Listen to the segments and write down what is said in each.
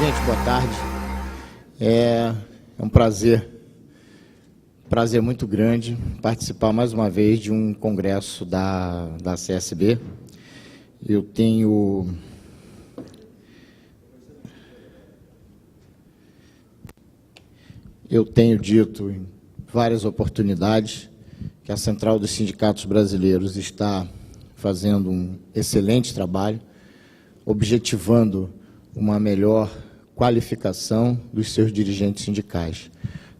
Gente, boa tarde. É um prazer muito grande participar mais uma vez de um congresso da CSB. Eu tenho dito em várias oportunidades que a Central dos Sindicatos Brasileiros está fazendo um excelente trabalho, objetivando uma melhor qualificação dos seus dirigentes sindicais.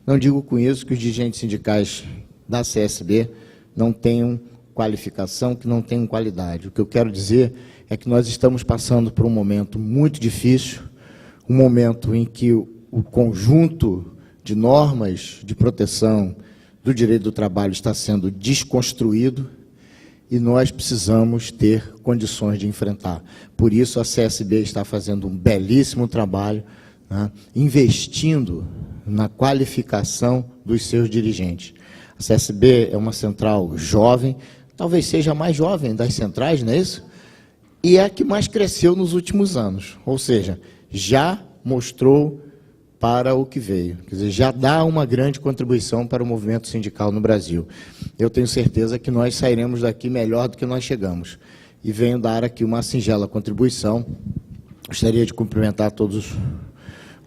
Não digo com isso que os dirigentes sindicais da CSB não tenham qualificação, que não tenham qualidade. O que eu quero dizer é que nós estamos passando por um momento muito difícil, um momento em que o conjunto de normas de proteção do direito do trabalho está sendo desconstruído e nós precisamos ter condições de enfrentar. Por isso, a CSB está fazendo um belíssimo trabalho, né, investindo na qualificação dos seus dirigentes. A CSB é uma central jovem, talvez seja a mais jovem das centrais, não é isso? E é a que mais cresceu nos últimos anos, ou seja, já mostrou para o que veio, quer dizer, já dá uma grande contribuição para o movimento sindical no Brasil. Eu tenho certeza que nós sairemos daqui melhor do que nós chegamos. E venho dar aqui uma singela contribuição. Gostaria de cumprimentar todos os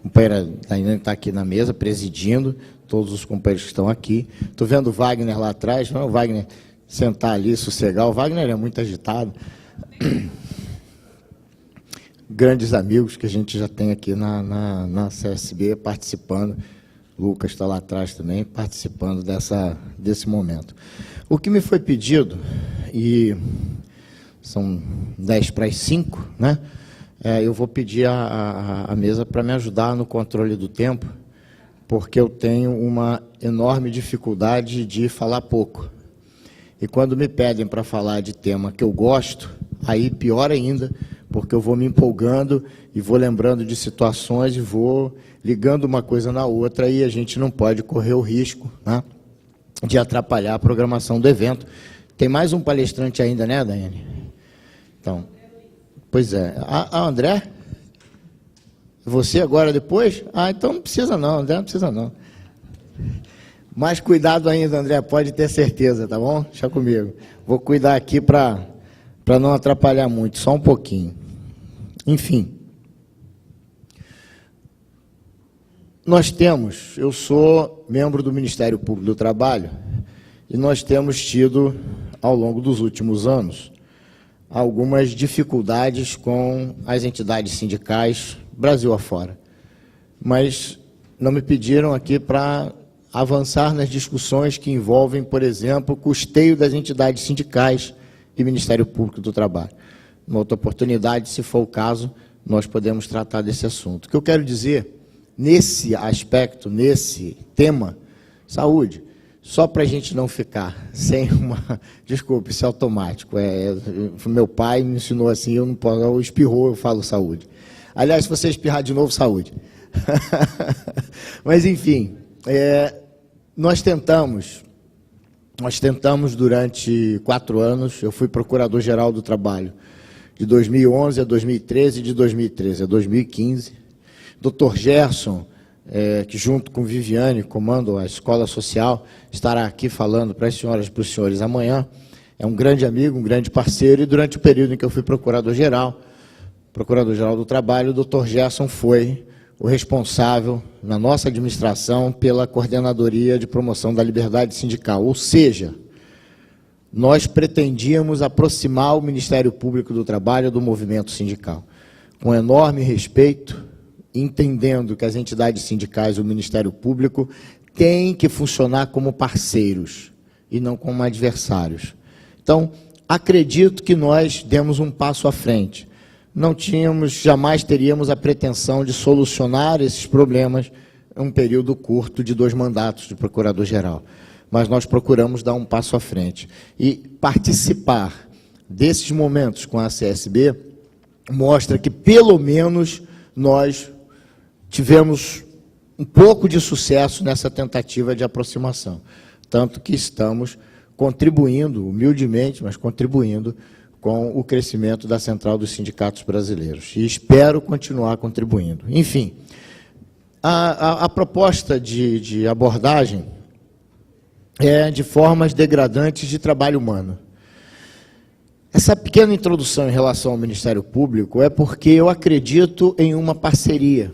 companheiros, ainda está aqui na mesa, presidindo, todos os companheiros que estão aqui. Estou vendo o Wagner lá atrás, não é o Wagner sentar ali, sossegar. O Wagner é muito agitado. Grandes amigos que a gente já tem aqui na CSB participando. Lucas está lá atrás também, participando desse momento. O que me foi pedido, e são 10:45, né? Eu vou pedir à mesa para me ajudar no controle do tempo, porque eu tenho uma enorme dificuldade de falar pouco. E quando me pedem para falar de tema que eu gosto, aí pior ainda, porque eu vou me empolgando e vou lembrando de situações e vou ligando uma coisa na outra e a gente não pode correr o risco, né, de atrapalhar a programação do evento. Tem mais um palestrante ainda, né, Daiane? Então, pois é. André? Você agora depois? Então não precisa não, André, não precisa não. Mais cuidado ainda, André, pode ter certeza, tá bom? Deixa comigo. Vou cuidar aqui para não atrapalhar muito, só um pouquinho. Enfim, eu sou membro do Ministério Público do Trabalho, e nós temos tido, ao longo dos últimos anos, algumas dificuldades com as entidades sindicais, Brasil afora. Mas não me pediram aqui para avançar nas discussões que envolvem, por exemplo, o custeio das entidades sindicais e Ministério Público do Trabalho. Numa outra oportunidade, se for o caso, nós podemos tratar desse assunto. O que eu quero dizer, nesse aspecto, nesse tema, saúde, só para a gente não ficar sem uma... Desculpe, isso é automático. Meu pai me ensinou assim, eu não posso... Eu espirrou, eu falo saúde. Aliás, se você espirrar de novo, saúde. Mas, enfim, nós tentamos durante 4 anos, eu fui procurador-geral do trabalho, de 2011 a 2013 e de 2013 a 2015. Dr. Gerson, que junto com Viviane, comando a Escola Social, estará aqui falando para as senhoras e para os senhores amanhã. É um grande amigo, um grande parceiro, e durante o período em que eu fui procurador-geral do trabalho, o Dr. Gerson foi o responsável, na nossa administração, pela Coordenadoria de Promoção da Liberdade Sindical. Ou seja, nós pretendíamos aproximar o Ministério Público do Trabalho do movimento sindical. Com enorme respeito, entendendo que as entidades sindicais e o Ministério Público têm que funcionar como parceiros e não como adversários. Então, acredito que nós demos um passo à frente. Jamais teríamos a pretensão de solucionar esses problemas em um período curto de 2 mandatos de procurador-geral. Mas nós procuramos dar um passo à frente. E participar desses momentos com a CSB mostra que, pelo menos, nós tivemos um pouco de sucesso nessa tentativa de aproximação. Tanto que estamos contribuindo, humildemente, mas contribuindo com o crescimento da Central dos Sindicatos Brasileiros. E espero continuar contribuindo. Enfim, a proposta de abordagem é de formas degradantes de trabalho humano. Essa pequena introdução em relação ao Ministério Público é porque eu acredito em uma parceria.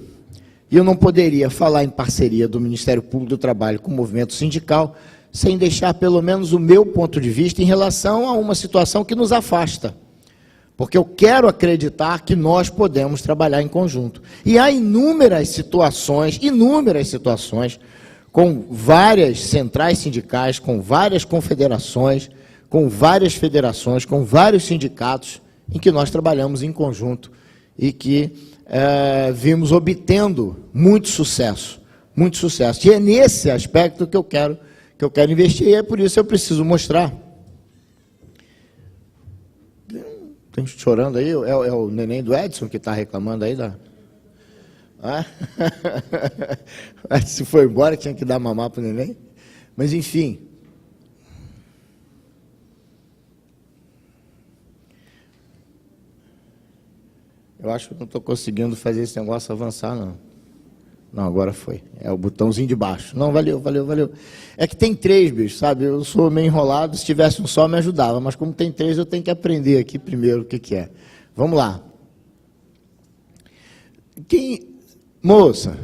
E eu não poderia falar em parceria do Ministério Público do Trabalho com o movimento sindical sem deixar pelo menos o meu ponto de vista em relação a uma situação que nos afasta. Porque eu quero acreditar que nós podemos trabalhar em conjunto. E há inúmeras situações, com várias centrais sindicais, com várias confederações, com várias federações, com vários sindicatos, em que nós trabalhamos em conjunto e que vimos obtendo muito sucesso. E é nesse aspecto que eu quero investir, e é por isso que eu preciso mostrar. Tem chorando aí? É o neném do Edson que está reclamando aí da... Se foi embora, tinha que dar mamar para o neném. Mas, enfim. Eu acho que não estou conseguindo fazer esse negócio avançar, não. Não, agora foi. É o botãozinho de baixo. Não, valeu. É que tem 3, bicho, sabe? Eu sou meio enrolado, se tivesse um só me ajudava, mas como tem 3, eu tenho que aprender aqui primeiro o que é. Vamos lá. Moça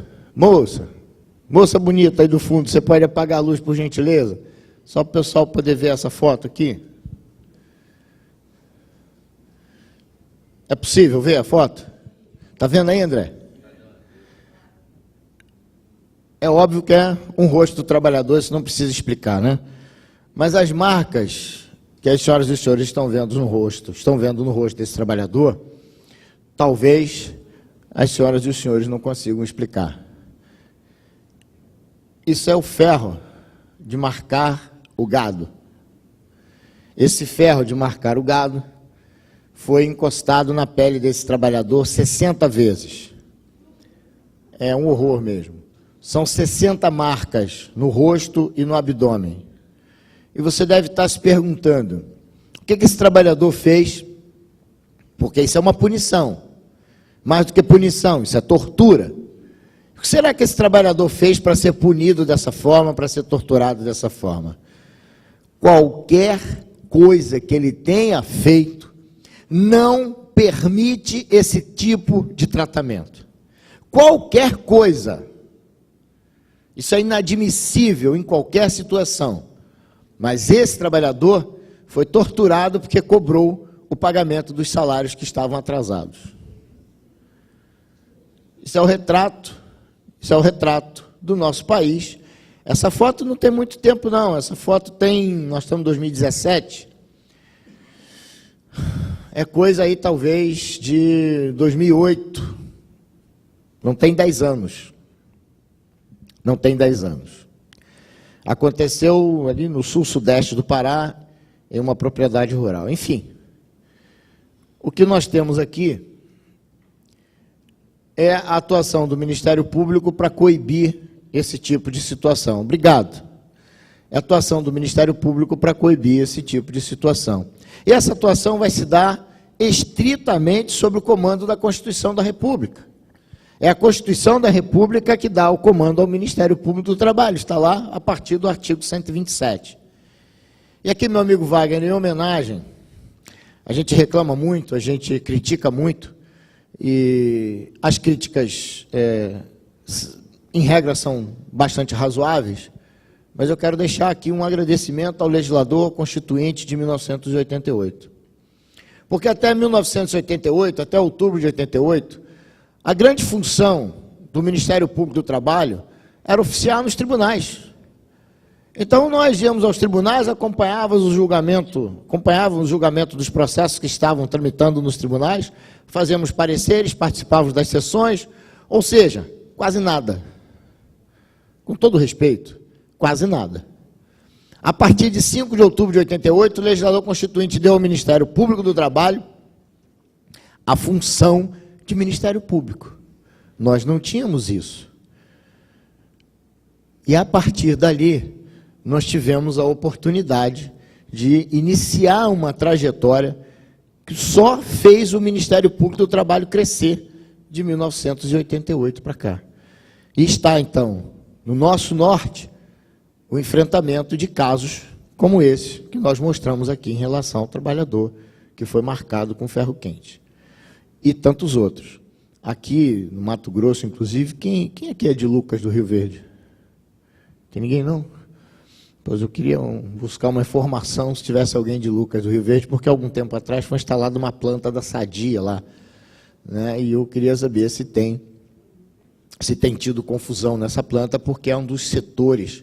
bonita aí do fundo, você pode apagar a luz, por gentileza? Só para o pessoal poder ver essa foto aqui. É possível ver a foto? Está vendo aí, André? É óbvio que é um rosto do trabalhador, isso não precisa explicar, né? Mas as marcas que as senhoras e os senhores estão vendo no rosto desse trabalhador, talvez as senhoras e os senhores não consigam explicar. Isso é o ferro de marcar o gado. Esse ferro de marcar o gado foi encostado na pele desse trabalhador 60 vezes. É um horror mesmo. São 60 marcas no rosto e no abdômen. E você deve estar se perguntando, o que esse trabalhador fez? Porque isso é uma punição. Mais do que punição, isso é tortura. O que será que esse trabalhador fez para ser punido dessa forma, para ser torturado dessa forma? Qualquer coisa que ele tenha feito não permite esse tipo de tratamento. Qualquer coisa. Isso é inadmissível em qualquer situação. Mas esse trabalhador foi torturado porque cobrou o pagamento dos salários que estavam atrasados. Isso é o retrato do nosso país. Essa foto não tem muito tempo, não. Essa foto nós estamos em 2017. É coisa aí, talvez, de 2008. Não tem 10 anos. Não tem 10 anos. Aconteceu ali no sul-sudeste do Pará, em uma propriedade rural. Enfim, o que nós temos aqui é a atuação do Ministério Público para coibir esse tipo de situação. Obrigado. É a atuação do Ministério Público para coibir esse tipo de situação. E essa atuação vai se dar estritamente sob o comando da Constituição da República. É a Constituição da República que dá o comando ao Ministério Público do Trabalho. Está lá a partir do artigo 127. E aqui, meu amigo Wagner, em homenagem, a gente reclama muito, a gente critica muito, e as críticas, em regra, são bastante razoáveis, mas eu quero deixar aqui um agradecimento ao legislador constituinte de 1988. Porque até 1988, até outubro de 88, a grande função do Ministério Público do Trabalho era oficiar nos tribunais. Então, nós íamos aos tribunais, acompanhávamos o julgamento dos processos que estavam tramitando nos tribunais, fazíamos pareceres, participávamos das sessões, ou seja, quase nada. Com todo respeito, quase nada. A partir de 5 de outubro de 88, o legislador constituinte deu ao Ministério Público do Trabalho a função de Ministério Público. Nós não tínhamos isso. E a partir dali, nós tivemos a oportunidade de iniciar uma trajetória que só fez o Ministério Público do Trabalho crescer de 1988 para cá. E está, então, no nosso norte, o enfrentamento de casos como esse que nós mostramos aqui em relação ao trabalhador que foi marcado com ferro quente. E tantos outros. Aqui no Mato Grosso, inclusive, quem aqui é de Lucas do Rio Verde? Tem ninguém, não? Pois eu queria buscar uma informação se tivesse alguém de Lucas do Rio Verde, porque algum tempo atrás foi instalada uma planta da Sadia lá, né? E eu queria saber se tem tido confusão nessa planta, porque é um dos setores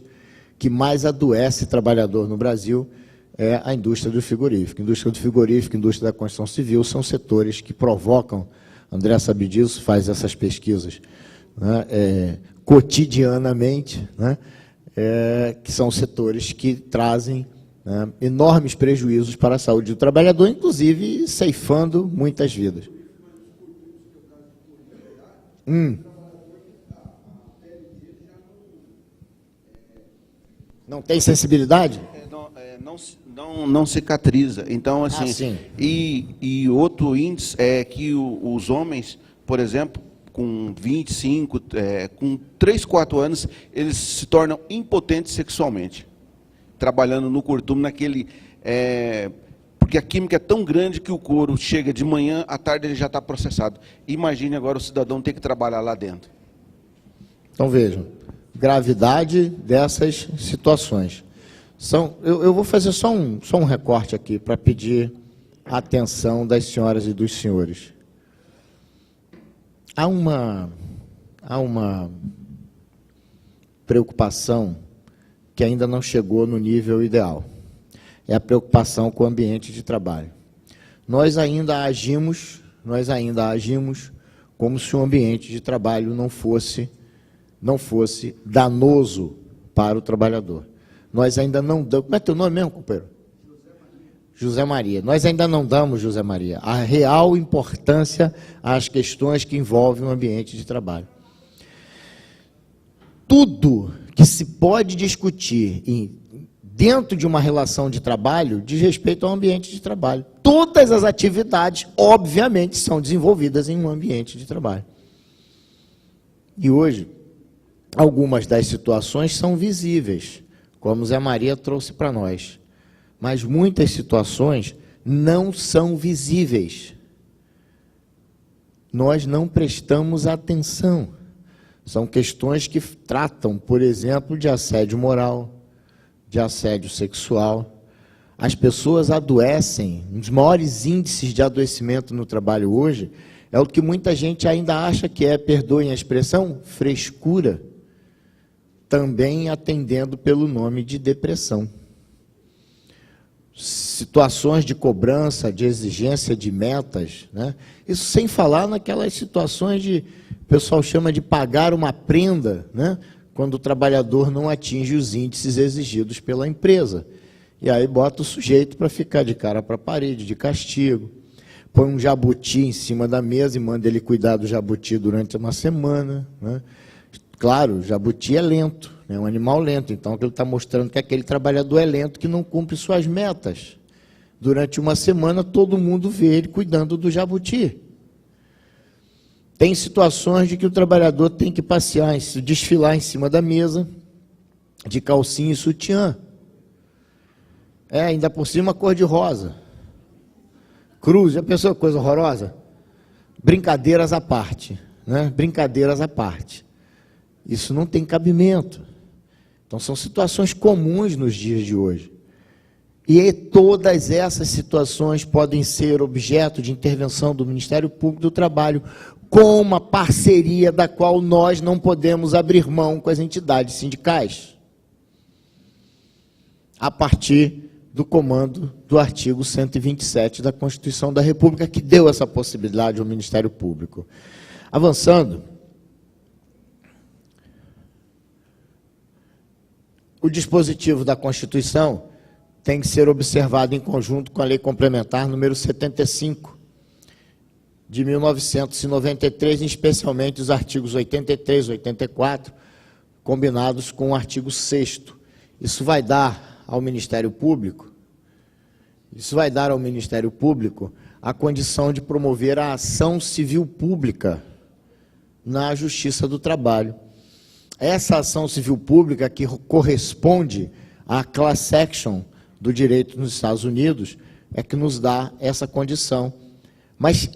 que mais adoece trabalhador no Brasil, é a indústria do frigorífico. Indústria do frigorífico, indústria da construção civil, são setores que provocam, André sabe disso, faz essas pesquisas, né, cotidianamente, né, que são setores que trazem, né, enormes prejuízos para a saúde do trabalhador, inclusive ceifando muitas vidas. Não tem sensibilidade? Não cicatriza. Então, assim, sim. E outro índice é que os homens, por exemplo, com 25, com 3, 4 anos, eles se tornam impotentes sexualmente, trabalhando no curtume, naquele... porque a química é tão grande que o couro chega de manhã, à tarde ele já está processado. Imagine agora o cidadão ter que trabalhar lá dentro. Então, vejam, gravidade dessas situações. Eu vou fazer só um recorte aqui para pedir a atenção das senhoras e dos senhores. Há uma preocupação que ainda não chegou no nível ideal. É a preocupação com o ambiente de trabalho. Nós ainda agimos como se o ambiente de trabalho não fosse danoso para o trabalhador. Nós ainda não damos... Como é teu nome mesmo, companheiro? José Maria. Nós ainda não damos, José Maria, a real importância às questões que envolvem o ambiente de trabalho. Tudo que se pode discutir dentro de uma relação de trabalho diz respeito ao ambiente de trabalho. Todas as atividades, obviamente, são desenvolvidas em um ambiente de trabalho. E hoje, algumas das situações são visíveis, como Zé Maria trouxe para nós. Mas muitas situações não são visíveis. Nós não prestamos atenção. São questões que tratam, por exemplo, de assédio moral, de assédio sexual. As pessoas adoecem, um dos maiores índices de adoecimento no trabalho hoje é o que muita gente ainda acha que é, perdoem a expressão, frescura, também atendendo pelo nome de depressão. Situações de cobrança, de exigência de metas, né? Isso sem falar naquelas situações de, o pessoal chama de pagar uma prenda, né? Quando o trabalhador não atinge os índices exigidos pela empresa. E aí bota o sujeito para ficar de cara para a parede, de castigo. Põe um jabuti em cima da mesa e manda ele cuidar do jabuti durante uma semana, né? Claro, o jabuti é lento, é um animal lento, então ele está mostrando que aquele trabalhador é lento, que não cumpre suas metas. Durante uma semana, todo mundo vê ele cuidando do jabuti. Tem situações de que o trabalhador tem que passear, desfilar em cima da mesa, de calcinha e sutiã. Ainda por cima, cor de rosa. Cruz, já pensou que coisa horrorosa? Brincadeiras à parte, né? Brincadeiras à parte. Isso não tem cabimento. Então, são situações comuns nos dias de hoje. E todas essas situações podem ser objeto de intervenção do Ministério Público do Trabalho, com uma parceria da qual nós não podemos abrir mão com as entidades sindicais, a partir do comando do artigo 127 da Constituição da República, que deu essa possibilidade ao Ministério Público. Avançando, o dispositivo da Constituição tem que ser observado em conjunto com a Lei Complementar número 75, de 1993, especialmente os artigos 83 e 84, combinados com o artigo 6º. Isso vai dar ao Ministério Público a condição de promover a ação civil pública na Justiça do Trabalho. Essa ação civil pública, que corresponde à class action do direito nos Estados Unidos, é que nos dá essa condição. Mas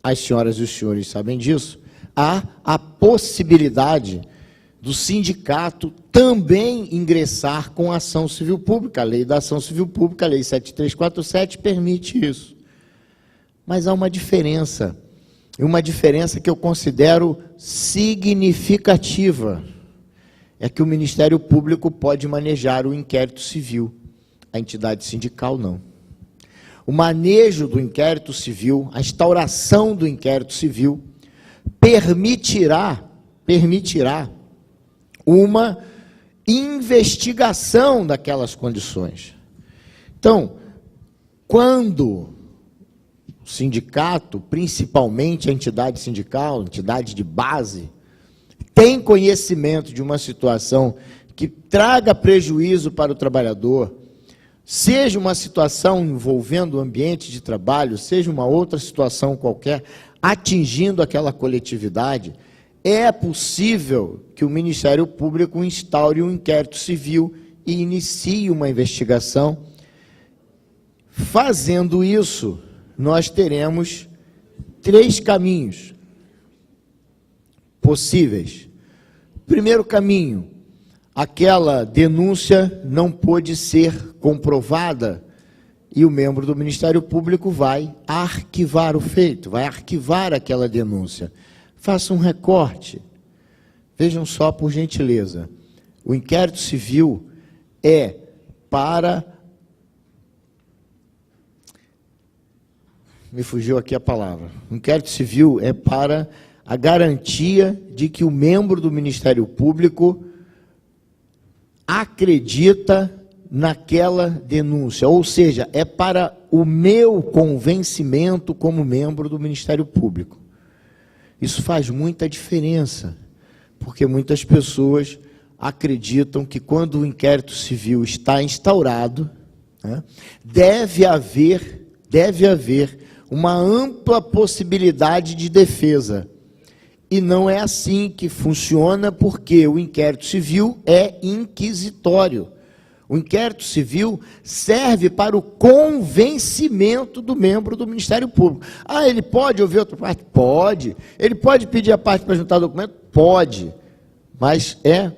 as senhoras e os senhores sabem disso, há a possibilidade do sindicato também ingressar com a ação civil pública. A lei da ação civil pública, a lei 7347, permite isso. Mas há uma diferença, e uma diferença que eu considero significativa, é que o Ministério Público pode manejar o inquérito civil, a entidade sindical não. O manejo do inquérito civil, a instauração do inquérito civil, permitirá uma investigação daquelas condições. Então, quando o sindicato, principalmente a entidade sindical, entidade de base, tem conhecimento de uma situação que traga prejuízo para o trabalhador, seja uma situação envolvendo o ambiente de trabalho, seja uma outra situação qualquer, atingindo aquela coletividade, é possível que o Ministério Público instaure um inquérito civil e inicie uma investigação. Fazendo isso, nós teremos 3 caminhos possíveis. Primeiro caminho, aquela denúncia não pôde ser comprovada e o membro do Ministério Público vai arquivar o feito, vai arquivar aquela denúncia. Faça um recorte. Vejam só, por gentileza, o inquérito civil é para... Me fugiu aqui a palavra. O inquérito civil é para a garantia de que o membro do Ministério Público acredita naquela denúncia, ou seja, é para o meu convencimento como membro do Ministério Público. Isso faz muita diferença, porque muitas pessoas acreditam que quando o inquérito civil está instaurado, né, deve haver uma ampla possibilidade de defesa. E não é assim que funciona, porque o inquérito civil é inquisitório. O inquérito civil serve para o convencimento do membro do Ministério Público. Ah, ele pode ouvir outra parte? Pode. Ele pode pedir a parte para juntar documento? Pode. Mas é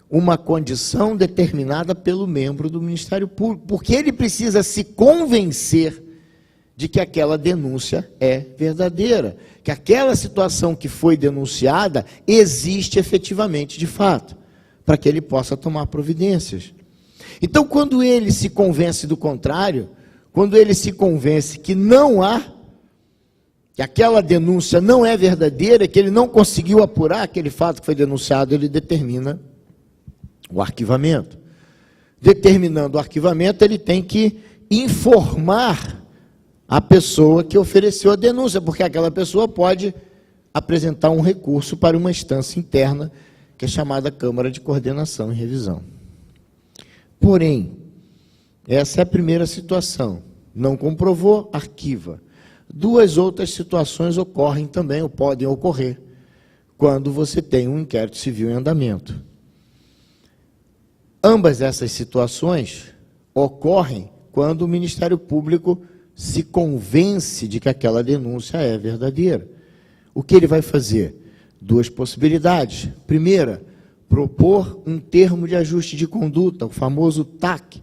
uma condição determinada pelo membro do Ministério Público, porque ele precisa se convencer de que aquela denúncia é verdadeira, que aquela situação que foi denunciada existe efetivamente de fato, para que ele possa tomar providências. Então, quando ele se convence do contrário, quando ele se convence que não há, que aquela denúncia não é verdadeira, que ele não conseguiu apurar aquele fato que foi denunciado, ele determina o arquivamento. Determinando o arquivamento, ele tem que informar a pessoa que ofereceu a denúncia, porque aquela pessoa pode apresentar um recurso para uma instância interna, que é chamada Câmara de Coordenação e Revisão. Porém, essa é a primeira situação. Não comprovou, arquiva. 2 outras situações ocorrem também, ou podem ocorrer, quando você tem um inquérito civil em andamento. Ambas essas situações ocorrem quando o Ministério Público se convence de que aquela denúncia é verdadeira. O que ele vai fazer? 2 possibilidades. Primeira, propor um termo de ajuste de conduta, o famoso TAC,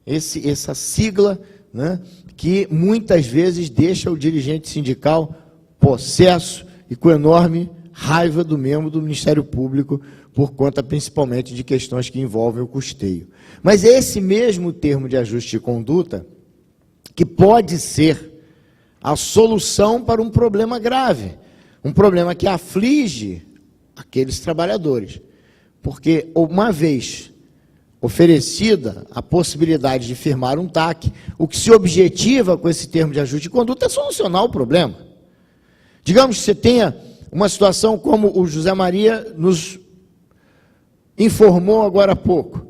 essa sigla, né, que muitas vezes deixa o dirigente sindical possesso e com enorme raiva do membro do Ministério Público, por conta principalmente de questões que envolvem o custeio. Mas esse mesmo termo de ajuste de conduta, que pode ser a solução para um problema grave, um problema que aflige aqueles trabalhadores. Porque, uma vez oferecida a possibilidade de firmar um TAC, o que se objetiva com esse termo de ajuste de conduta é solucionar o problema. Digamos que você tenha uma situação como o José Maria nos informou agora há pouco.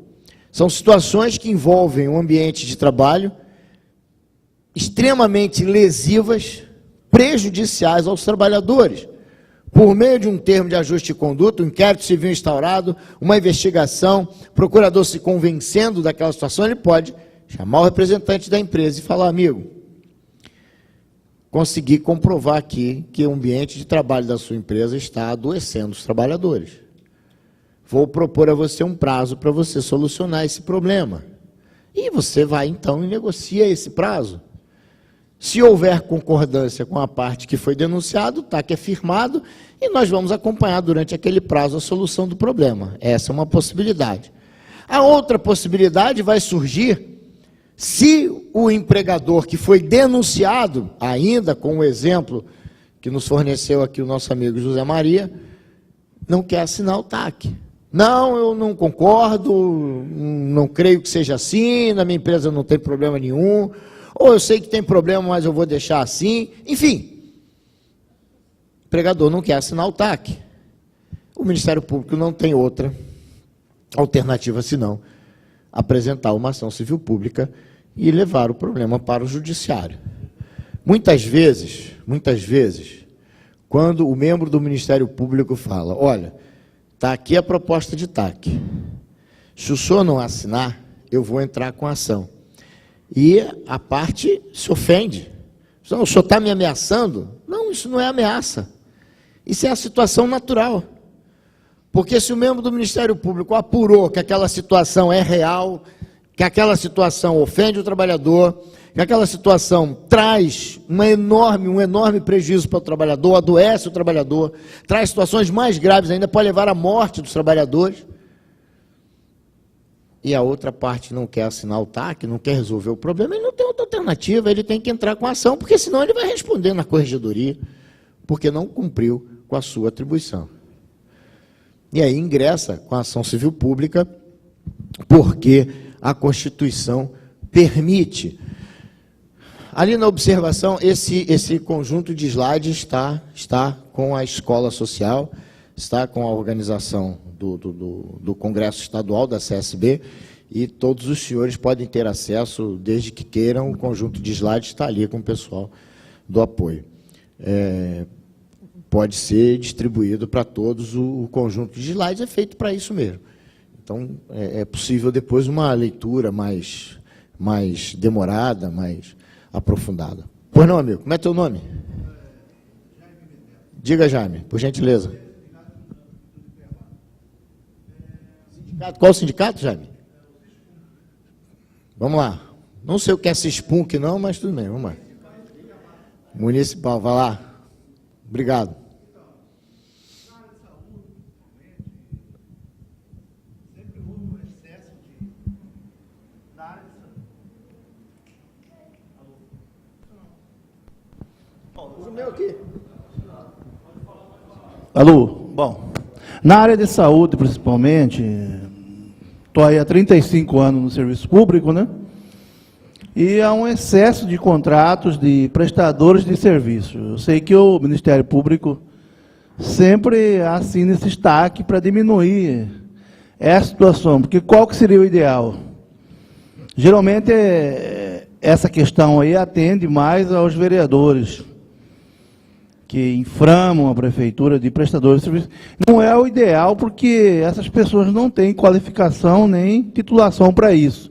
São situações que envolvem um ambiente de trabalho extremamente lesivas, prejudiciais aos trabalhadores. Por meio de um termo de ajuste de conduta, um inquérito civil instaurado, uma investigação, o procurador se convencendo daquela situação, ele pode chamar o representante da empresa e falar: amigo, consegui comprovar aqui que o ambiente de trabalho da sua empresa está adoecendo os trabalhadores. Vou propor a você um prazo para você solucionar esse problema. E você vai, então, e negocia esse prazo. Se houver concordância com a parte que foi denunciado, o TAC é firmado e nós vamos acompanhar durante aquele prazo a solução do problema. Essa é uma possibilidade. A outra possibilidade vai surgir se o empregador que foi denunciado, ainda com o exemplo que nos forneceu aqui o nosso amigo José Maria, não quer assinar o TAC. Não, eu não concordo, não creio que seja assim, na minha empresa não tem problema nenhum, ou eu sei que tem problema, mas eu vou deixar assim. Enfim, o empregador não quer assinar o TAC. O Ministério Público não tem outra alternativa senão apresentar uma ação civil pública e levar o problema para o judiciário. Muitas vezes, quando o membro do Ministério Público fala: olha, está aqui a proposta de TAC, se o senhor não assinar, eu vou entrar com a ação. E a parte se ofende. O senhor está me ameaçando? Não, isso não é ameaça. Isso é a situação natural. Porque se o membro do Ministério Público apurou que aquela situação é real, que aquela situação ofende o trabalhador, que aquela situação traz um enorme prejuízo para o trabalhador, adoece o trabalhador, traz situações mais graves ainda, pode levar à morte dos trabalhadores, e a outra parte não quer assinar o TAC, não quer resolver o problema, ele não tem outra alternativa, ele tem que entrar com a ação, porque senão ele vai responder na corregedoria, porque não cumpriu com a sua atribuição. E aí ingressa com a ação civil pública, porque a Constituição permite. Ali na observação, esse conjunto de slides está com a escola social, está com a organização do Congresso Estadual, da CSB, e todos os senhores podem ter acesso, desde que queiram, o conjunto de slides está ali com o pessoal do apoio. Pode ser distribuído para todos, o conjunto de slides é feito para isso mesmo. Então, é possível depois uma leitura mais demorada, mais aprofundada. Pois não, amigo, como é teu nome? Diga, Jaime, por gentileza. Qual sindicato, Jaime? Vamos lá. Não sei o que é CISPUNC não, mas tudo bem, vamos lá. Municipal, vai lá. Obrigado. Alô, bom, na área de saúde, principalmente, estou aí há 35 anos no serviço público, né? E há um excesso de contratos de prestadores de serviço. Eu sei que o Ministério Público sempre assina esse destaque para diminuir essa situação, porque qual que seria o ideal? Geralmente, essa questão aí atende mais aos vereadores, que inframam a prefeitura de prestadores de serviço. Não é o ideal, porque essas pessoas não têm qualificação nem titulação para isso,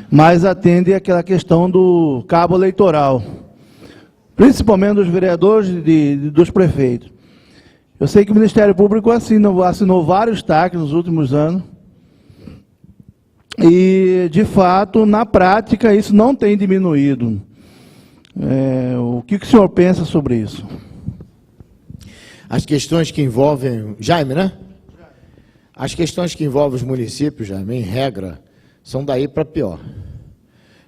mas atende àquela questão do cabo eleitoral, principalmente dos vereadores dos prefeitos. Eu sei que o Ministério Público assinou vários TAC nos últimos anos, e, de fato, na prática, isso não tem diminuído. O que o senhor pensa sobre isso? As questões que envolvem... Jaime, né? As questões que envolvem os municípios, Jaime, em regra, são daí para pior.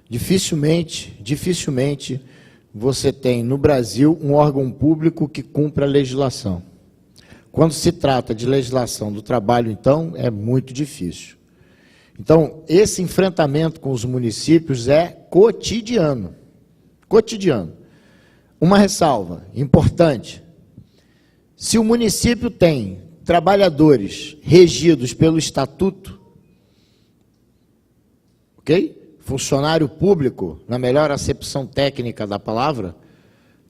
Dificilmente você tem no Brasil um órgão público que cumpra a legislação. Quando se trata de legislação do trabalho, então, é muito difícil. Então, esse enfrentamento com os municípios é cotidiano. Cotidiano. Uma ressalva importante. Se o município tem trabalhadores regidos pelo estatuto, ok? funcionário público, na melhor acepção técnica da palavra,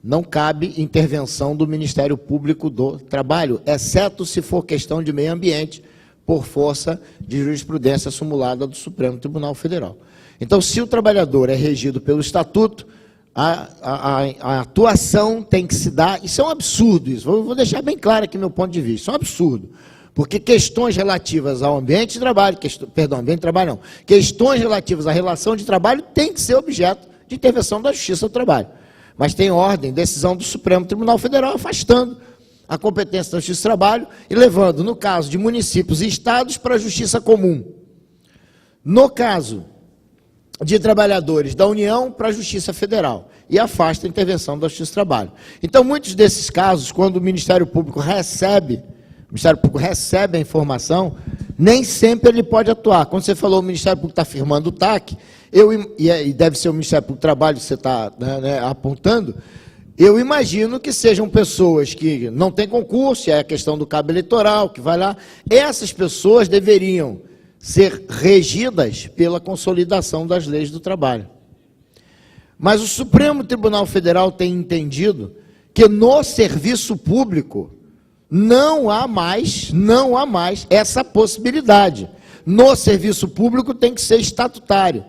não cabe intervenção do Ministério Público do Trabalho, exceto se for questão de meio ambiente, por força de jurisprudência acumulada do Supremo Tribunal Federal. Então, se o trabalhador é regido pelo Estatuto, a atuação tem que se dar, isso é um absurdo, isso, vou deixar bem claro aqui meu ponto de vista, isso é um absurdo, porque questões relativas ao ambiente de trabalho, ambiente de trabalho não, questões relativas à relação de trabalho têm que ser objeto de intervenção da Justiça do Trabalho. Mas tem ordem, decisão do Supremo Tribunal Federal afastando a competência da Justiça do Trabalho e levando, no caso de municípios e estados, para a Justiça Comum. No caso de trabalhadores da União, para a Justiça Federal. E afasta a intervenção da Justiça do Trabalho. Então, muitos desses casos, quando o Ministério Público recebe a informação, nem sempre ele pode atuar. Quando você falou o Ministério Público está firmando o TAC, e deve ser o Ministério Público do Trabalho que você está apontando, eu imagino que sejam pessoas que não têm concurso, é a questão do cabo eleitoral, que vai lá. Essas pessoas deveriam ser regidas pela consolidação das leis do trabalho. Mas o Supremo Tribunal Federal tem entendido que no serviço público não há mais essa possibilidade. No serviço público tem que ser estatutário.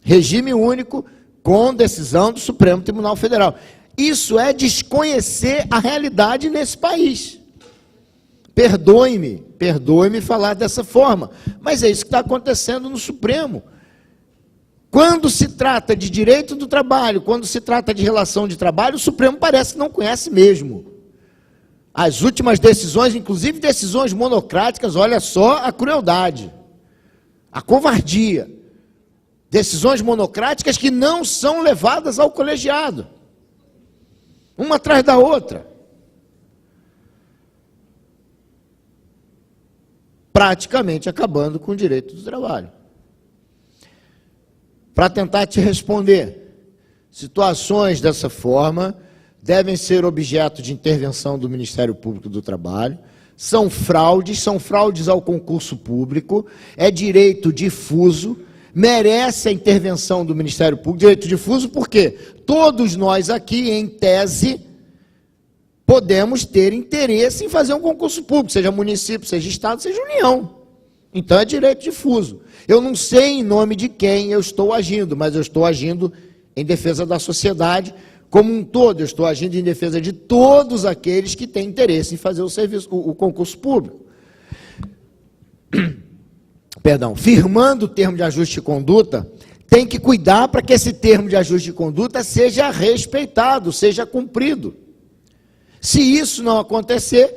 Regime único com decisão do Supremo Tribunal Federal. Isso é desconhecer a realidade nesse país. Perdoe-me falar dessa forma, mas é isso que está acontecendo no Supremo. Quando se trata de direito do trabalho, quando se trata de relação de trabalho, o Supremo parece que não conhece mesmo. As últimas decisões, inclusive decisões monocráticas, olha só a crueldade, a covardia. Decisões monocráticas que não são levadas ao colegiado, uma atrás da outra. Praticamente acabando com o direito do trabalho. Para tentar te responder, situações dessa forma devem ser objeto de intervenção do Ministério Público do Trabalho, são fraudes ao concurso público, é direito difuso, merece a intervenção do Ministério Público, direito difuso porque todos nós aqui, em tese, podemos ter interesse em fazer um concurso público, seja município, seja estado, seja união. Então é direito difuso. Eu não sei em nome de quem eu estou agindo, mas eu estou agindo em defesa da sociedade como um todo, eu estou agindo em defesa de todos aqueles que têm interesse em fazer o concurso público. Perdão, firmando o termo de ajuste de conduta, tem que cuidar para que esse termo de ajuste de conduta seja respeitado, seja cumprido. Se isso não acontecer,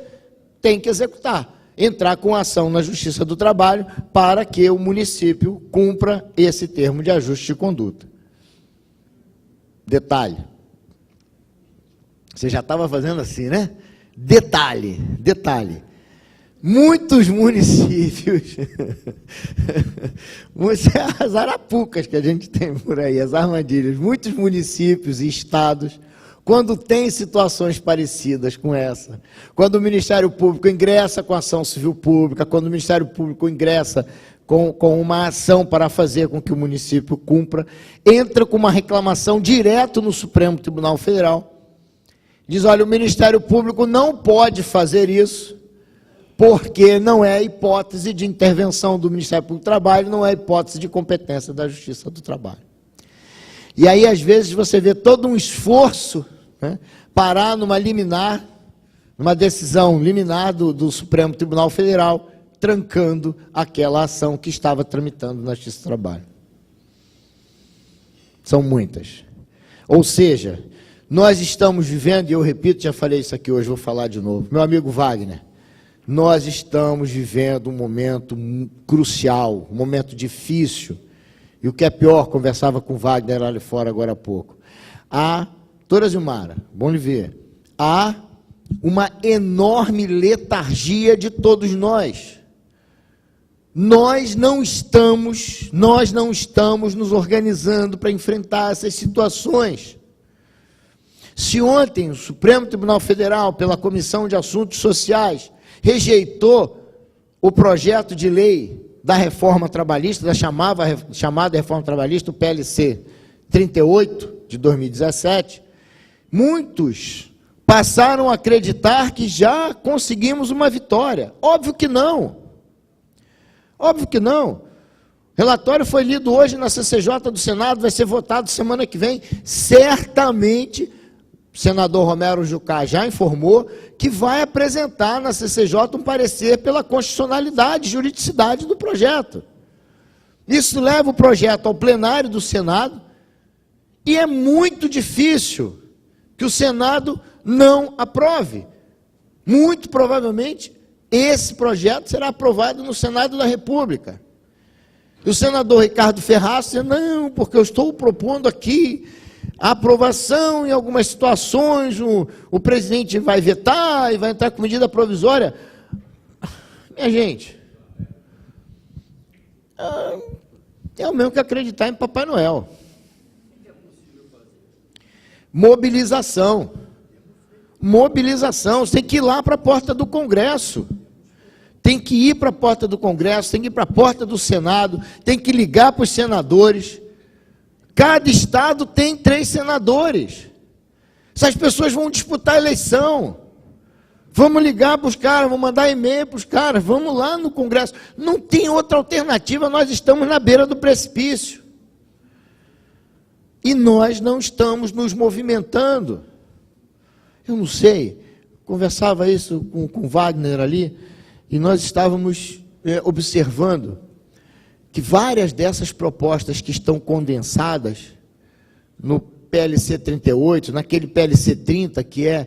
tem que executar, entrar com ação na Justiça do Trabalho para que o município cumpra esse termo de ajuste de conduta. Detalhe. Você já estava fazendo assim, né? Detalhe. Muitos municípios, as arapucas que a gente tem por aí, as armadilhas, muitos municípios e estados, quando tem situações parecidas com essa, quando o Ministério Público ingressa com ação civil pública, quando o Ministério Público ingressa com uma ação para fazer com que o município cumpra, entra com uma reclamação direto no Supremo Tribunal Federal, diz, olha, o Ministério Público não pode fazer isso, porque não é hipótese de intervenção do Ministério Público do Trabalho, não é hipótese de competência da Justiça do Trabalho. E aí, às vezes, você vê todo um esforço, né, parar numa liminar, numa decisão liminar do Supremo Tribunal Federal, trancando aquela ação que estava tramitando na Justiça do Trabalho. São muitas. Ou seja, nós estamos vivendo, e eu repito, já falei isso aqui hoje, vou falar de novo, meu amigo Wagner, nós estamos vivendo um momento crucial, um momento difícil, e o que é pior, conversava com o Wagner ali fora agora há pouco, doutora Zilmara, bom lhe ver, há uma enorme letargia de todos nós. Nós não estamos nos organizando para enfrentar essas situações. Se ontem o Supremo Tribunal Federal, pela Comissão de Assuntos Sociais, rejeitou o projeto de lei da reforma trabalhista, da chamada reforma trabalhista, o PLC 38, de 2017, muitos passaram a acreditar que já conseguimos uma vitória. Óbvio que não. Óbvio que não. O relatório foi lido hoje na CCJ do Senado, vai ser votado semana que vem. Certamente, o senador Romero Jucá já informou que vai apresentar na CCJ um parecer pela constitucionalidade e juridicidade do projeto. Isso leva o projeto ao plenário do Senado e é muito difícil que o Senado não aprove. Muito provavelmente, esse projeto será aprovado no Senado da República. E o senador Ricardo Ferraz disse, não, porque eu estou propondo aqui a aprovação em algumas situações, o presidente vai vetar e vai entrar com medida provisória. Minha gente, é o mesmo que acreditar em Papai Noel. Mobilização. Mobilização. Você tem que ir lá para a porta do Congresso. Tem que ir para a porta do Congresso, tem que ir para a porta do Senado, tem que ligar para os senadores. Cada estado tem 3 senadores. Essas pessoas vão disputar a eleição. Vamos ligar para os caras, vamos mandar e-mail para os caras, vamos lá no Congresso. Não tem outra alternativa, nós estamos na beira do precipício. E nós não estamos nos movimentando. Eu não sei, conversava isso com o Wagner ali, e nós estávamos observando que várias dessas propostas que estão condensadas no PLC 38, naquele PLC 30, que é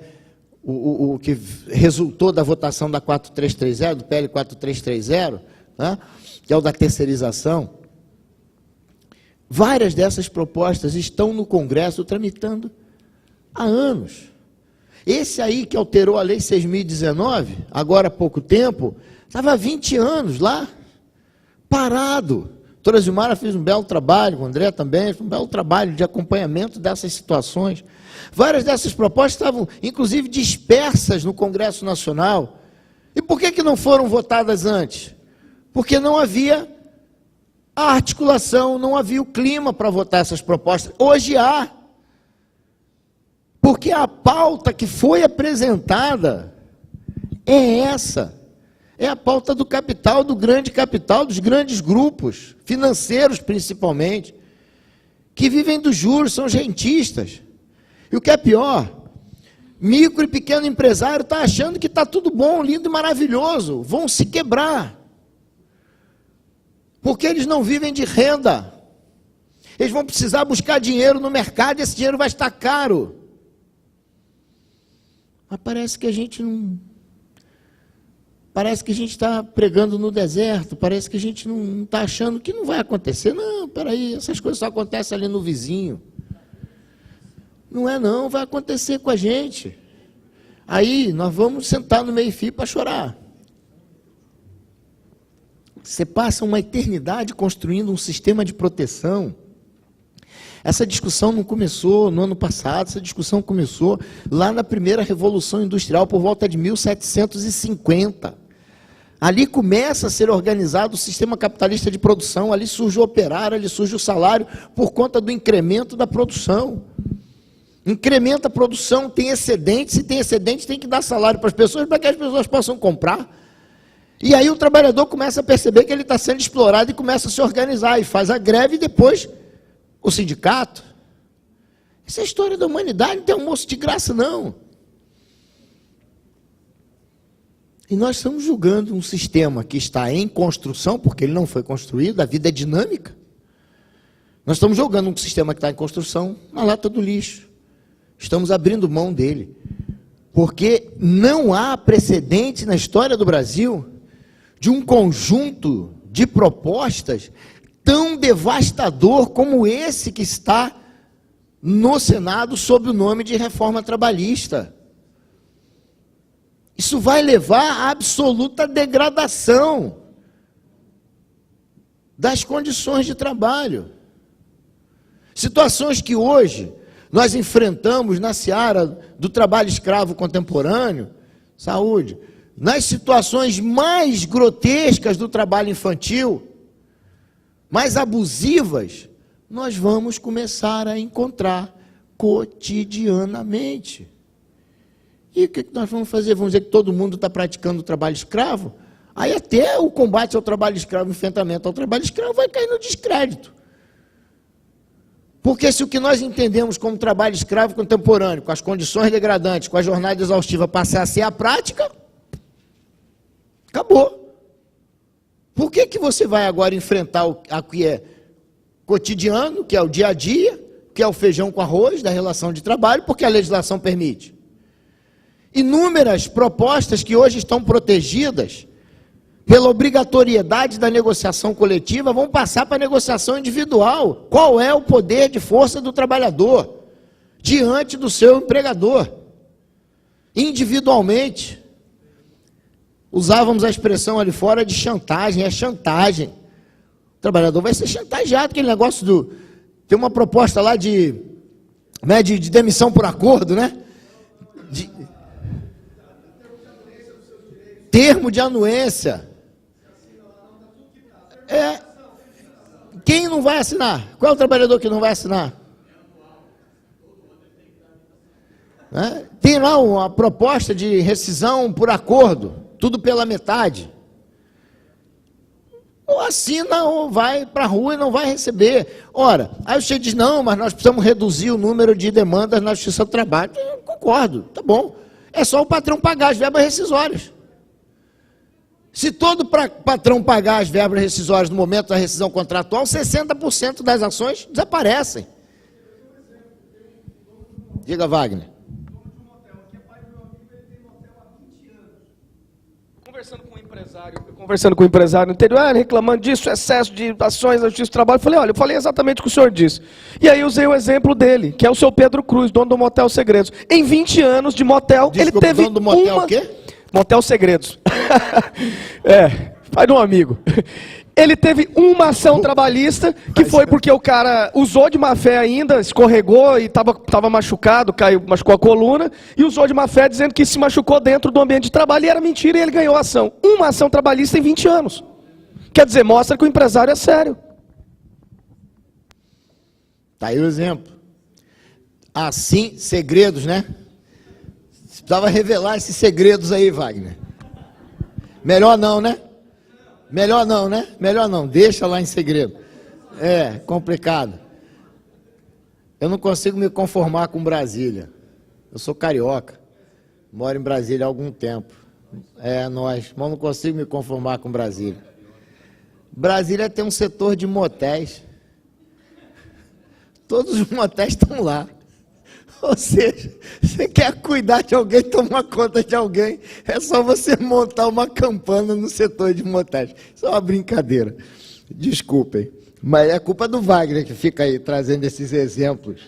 o que resultou da votação da 4330, do PL 4330, né, que é o da terceirização, várias dessas propostas estão no Congresso tramitando há anos. Esse aí que alterou a Lei 6.019, agora há pouco tempo, estava há 20 anos lá, parado. A doutora Zilmara fez um belo trabalho, o André também, fez um belo trabalho de acompanhamento dessas situações. Várias dessas propostas estavam, inclusive, dispersas no Congresso Nacional. E por que não foram votadas antes? Porque não havia a articulação, não havia o clima para votar essas propostas. Hoje há. Porque a pauta que foi apresentada é essa. É a pauta do capital, do grande capital, dos grandes grupos, financeiros principalmente, que vivem dos juros, são rentistas. E o que é pior, micro e pequeno empresário está achando que está tudo bom, lindo e maravilhoso, vão se quebrar. Porque eles não vivem de renda. Eles vão precisar buscar dinheiro no mercado e esse dinheiro vai estar caro. Mas parece que a gente não... Parece que a gente está pregando no deserto, parece que a gente não está achando que não vai acontecer. Não, peraí, essas coisas só acontecem ali no vizinho. Não é não, vai acontecer com a gente. Aí nós vamos sentar no meio-fio para chorar. Você passa uma eternidade construindo um sistema de proteção. Essa discussão não começou no ano passado, essa discussão começou lá na primeira Revolução Industrial, por volta de 1750. Ali começa a ser organizado o sistema capitalista de produção, ali surge o operário, ali surge o salário, por conta do incremento da produção. Incrementa a produção, tem excedente, se tem excedente tem que dar salário para as pessoas, para que as pessoas possam comprar. E aí o trabalhador começa a perceber que ele está sendo explorado e começa a se organizar, e faz a greve e depois... o sindicato. Essa é a história da humanidade, não tem almoço de graça, não. E nós estamos julgando um sistema que está em construção, porque ele não foi construído, a vida é dinâmica. Nós estamos jogando um sistema que está em construção na lata do lixo. Estamos abrindo mão dele. Porque não há precedente na história do Brasil de um conjunto de propostas tão devastador como esse que está no Senado sob o nome de reforma trabalhista. Isso vai levar à absoluta degradação das condições de trabalho. Situações que hoje nós enfrentamos na seara do trabalho escravo contemporâneo, saúde, nas situações mais grotescas do trabalho infantil, mais abusivas, nós vamos começar a encontrar cotidianamente. E o que nós vamos fazer? Vamos dizer que todo mundo está praticando o trabalho escravo? Aí até o combate ao trabalho escravo, o enfrentamento ao trabalho escravo vai cair no descrédito. Porque se o que nós entendemos como trabalho escravo contemporâneo, com as condições degradantes, com a jornada exaustiva, passar a ser a prática, acabou. Por que você vai agora enfrentar o que é cotidiano, que é o dia a dia, que é o feijão com arroz da relação de trabalho, porque a legislação permite? Inúmeras propostas que hoje estão protegidas pela obrigatoriedade da negociação coletiva vão passar para a negociação individual. Qual é o poder de força do trabalhador diante do seu empregador? Individualmente. Usávamos a expressão ali fora de chantagem, é chantagem. O trabalhador vai ser chantageado, aquele negócio do... Tem uma proposta lá de demissão por acordo, né? Termo de anuência. Quem não vai assinar? Qual é o trabalhador que não vai assinar? Tem lá uma proposta de rescisão por acordo, tudo pela metade. Ou assina ou vai para a rua e não vai receber. Ora, aí você diz, não, mas nós precisamos reduzir o número de demandas na Justiça do Trabalho. Eu concordo, tá bom. É só o patrão pagar as verbas rescisórias. Se todo patrão pagar as verbas rescisórias no momento da rescisão contratual, 60% das ações desaparecem. Diga, Wagner. Conversando com o empresário no interior, reclamando disso, excesso de ações na Justiça do Trabalho, eu falei exatamente o que o senhor disse. E aí usei o exemplo dele, que é o seu Pedro Cruz, dono do Motel Segredos. Em 20 anos de motel, ele teve dono do motel o quê? Motel Segredos. Pai de um amigo. Ele teve uma ação trabalhista, que foi porque o cara usou de má fé ainda, escorregou e estava machucado, machucou a coluna, e usou de má fé dizendo que se machucou dentro do ambiente de trabalho, e era mentira, e ele ganhou a ação. Uma ação trabalhista em 20 anos. Quer dizer, mostra que o empresário é sério. Está aí o exemplo. Assim, segredos, né? Você precisava revelar esses segredos aí, Wagner. Melhor não, né? Melhor não, né? Melhor não, deixa lá em segredo. É, complicado. Eu não consigo me conformar com Brasília. Eu sou carioca, moro em Brasília há algum tempo. Mas não consigo me conformar com Brasília. Brasília tem um setor de motéis. Todos os motéis estão lá. Ou seja, você quer cuidar de alguém, tomar conta de alguém, é só você montar uma campana no setor de motéis. Isso é uma brincadeira. Desculpem. Mas é culpa do Wagner que fica aí trazendo esses exemplos.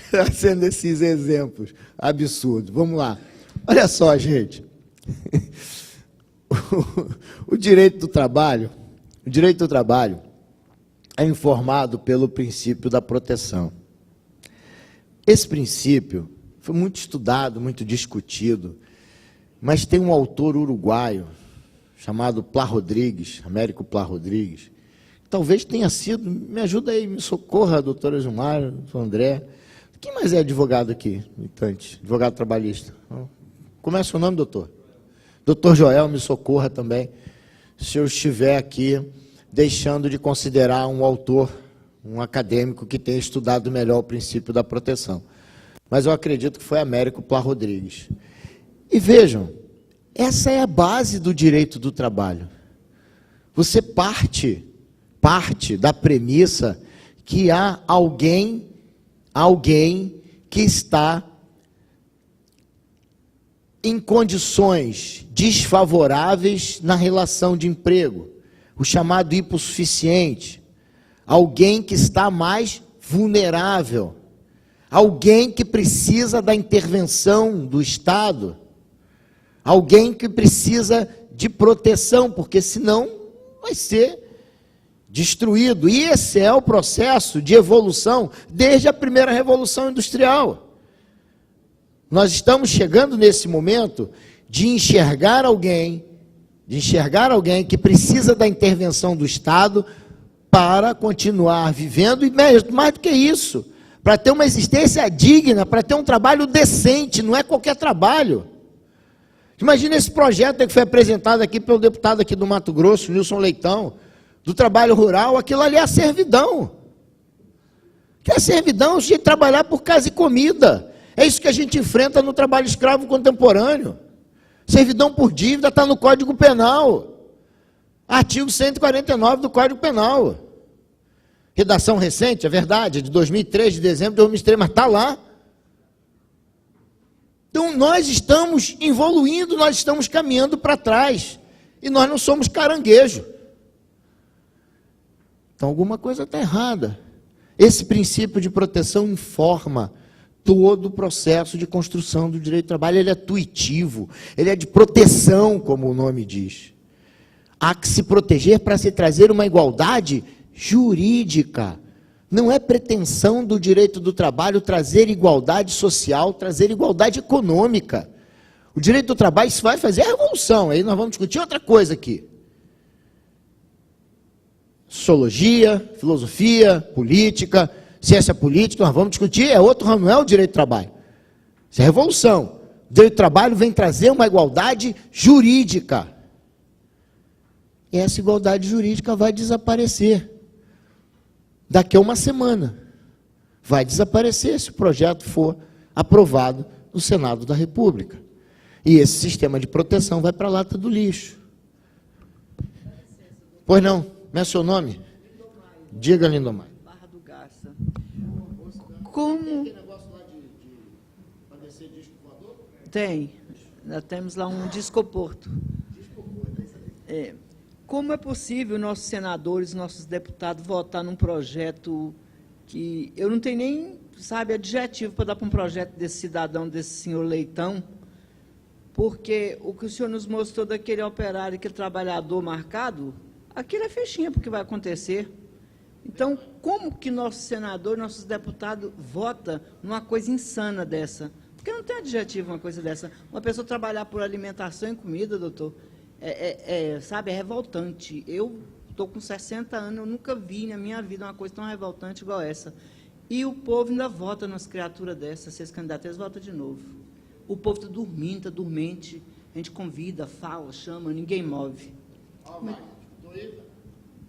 Trazendo esses exemplos absurdos. Vamos lá. Olha só, gente. O direito do trabalho é informado pelo princípio da proteção. Esse princípio foi muito estudado, muito discutido, mas tem um autor uruguaio chamado Plá Rodrigues, Américo Plá Rodrigues, que talvez tenha sido, me ajuda aí, me socorra, doutora Gilmar, doutor André, quem mais é advogado aqui, militante, advogado trabalhista? Como é o seu nome, doutor? Doutor Joel, me socorra também, se eu estiver aqui deixando de considerar um autor, um acadêmico que tenha estudado melhor o princípio da proteção. Mas eu acredito que foi Américo Plá Rodrigues. E vejam, essa é a base do direito do trabalho. Você parte da premissa que há alguém que está em condições desfavoráveis na relação de emprego, o chamado hipossuficiente. Alguém que está mais vulnerável, alguém que precisa da intervenção do Estado, alguém que precisa de proteção, porque senão vai ser destruído. E esse é o processo de evolução desde a primeira Revolução Industrial. Nós estamos chegando nesse momento de enxergar alguém de enxergar alguém que precisa da intervenção do Estado para continuar vivendo, e mais do que isso, para ter uma existência digna, para ter um trabalho decente, não é qualquer trabalho. Imagina esse projeto que foi apresentado aqui pelo deputado aqui do Mato Grosso, Nilson Leitão, do trabalho rural. Aquilo ali é a servidão. Que é a servidão, o jeito de trabalhar por casa e comida. É isso que a gente enfrenta no trabalho escravo contemporâneo. Servidão por dívida está no Código Penal. Artigo 149 do Código Penal. Redação recente, é verdade, é de 2003, de dezembro de 2003, mas está lá. Então, nós estamos evoluindo, nós estamos caminhando para trás. E nós não somos caranguejo. Então, alguma coisa está errada. Esse princípio de proteção informa todo o processo de construção do direito do trabalho. Ele é tuitivo, ele é de proteção, como o nome diz. Há que se proteger para se trazer uma igualdade jurídica. Não é pretensão do direito do trabalho trazer igualdade social, trazer igualdade econômica. O direito do trabalho, isso vai fazer a revolução. Aí nós vamos discutir outra coisa aqui. Sociologia, filosofia, política, ciência política, nós vamos discutir, é outro ramo, não é o direito do trabalho. Isso é revolução. O direito do trabalho vem trazer uma igualdade jurídica. E essa igualdade jurídica vai desaparecer. Daqui a uma semana. Vai desaparecer se o projeto for aprovado no Senado da República. E esse sistema de proteção vai para a lata do lixo. Pois não, não é seu nome? Diga, Lindomar. Barra do Garça. Como... Tem. Nós temos lá um discoporto. É. Como é possível nossos senadores, nossos deputados votar num projeto que... Eu não tenho nem, sabe, adjetivo para dar para um projeto desse cidadão, desse senhor Leitão, porque o que o senhor nos mostrou daquele operário, aquele trabalhador marcado, aquilo é fichinha para o que vai acontecer. Então, como que nossos senadores, nossos deputados votam numa coisa insana dessa? Porque não tem adjetivo uma coisa dessa. Uma pessoa trabalhar por alimentação e comida, doutor, sabe, é revoltante. Eu estou com 60 anos, eu nunca vi na minha vida uma coisa tão revoltante igual essa. E o povo ainda vota nas criaturas dessas, se esse candidato, eles votam de novo. O povo está dormindo, está dormente, a gente convida, fala, chama, ninguém move.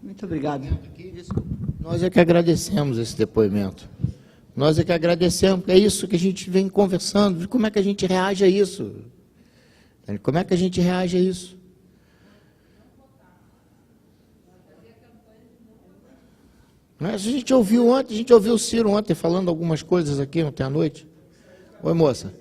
Muito obrigado. Desculpa. Nós é que agradecemos esse depoimento. Nós é que agradecemos, é isso que a gente vem conversando, de como é que a gente reage a isso. Como é que a gente reage a isso? Mas a gente ouviu ontem, a gente ouviu o Ciro ontem falando algumas coisas aqui ontem à noite. Oi, moça.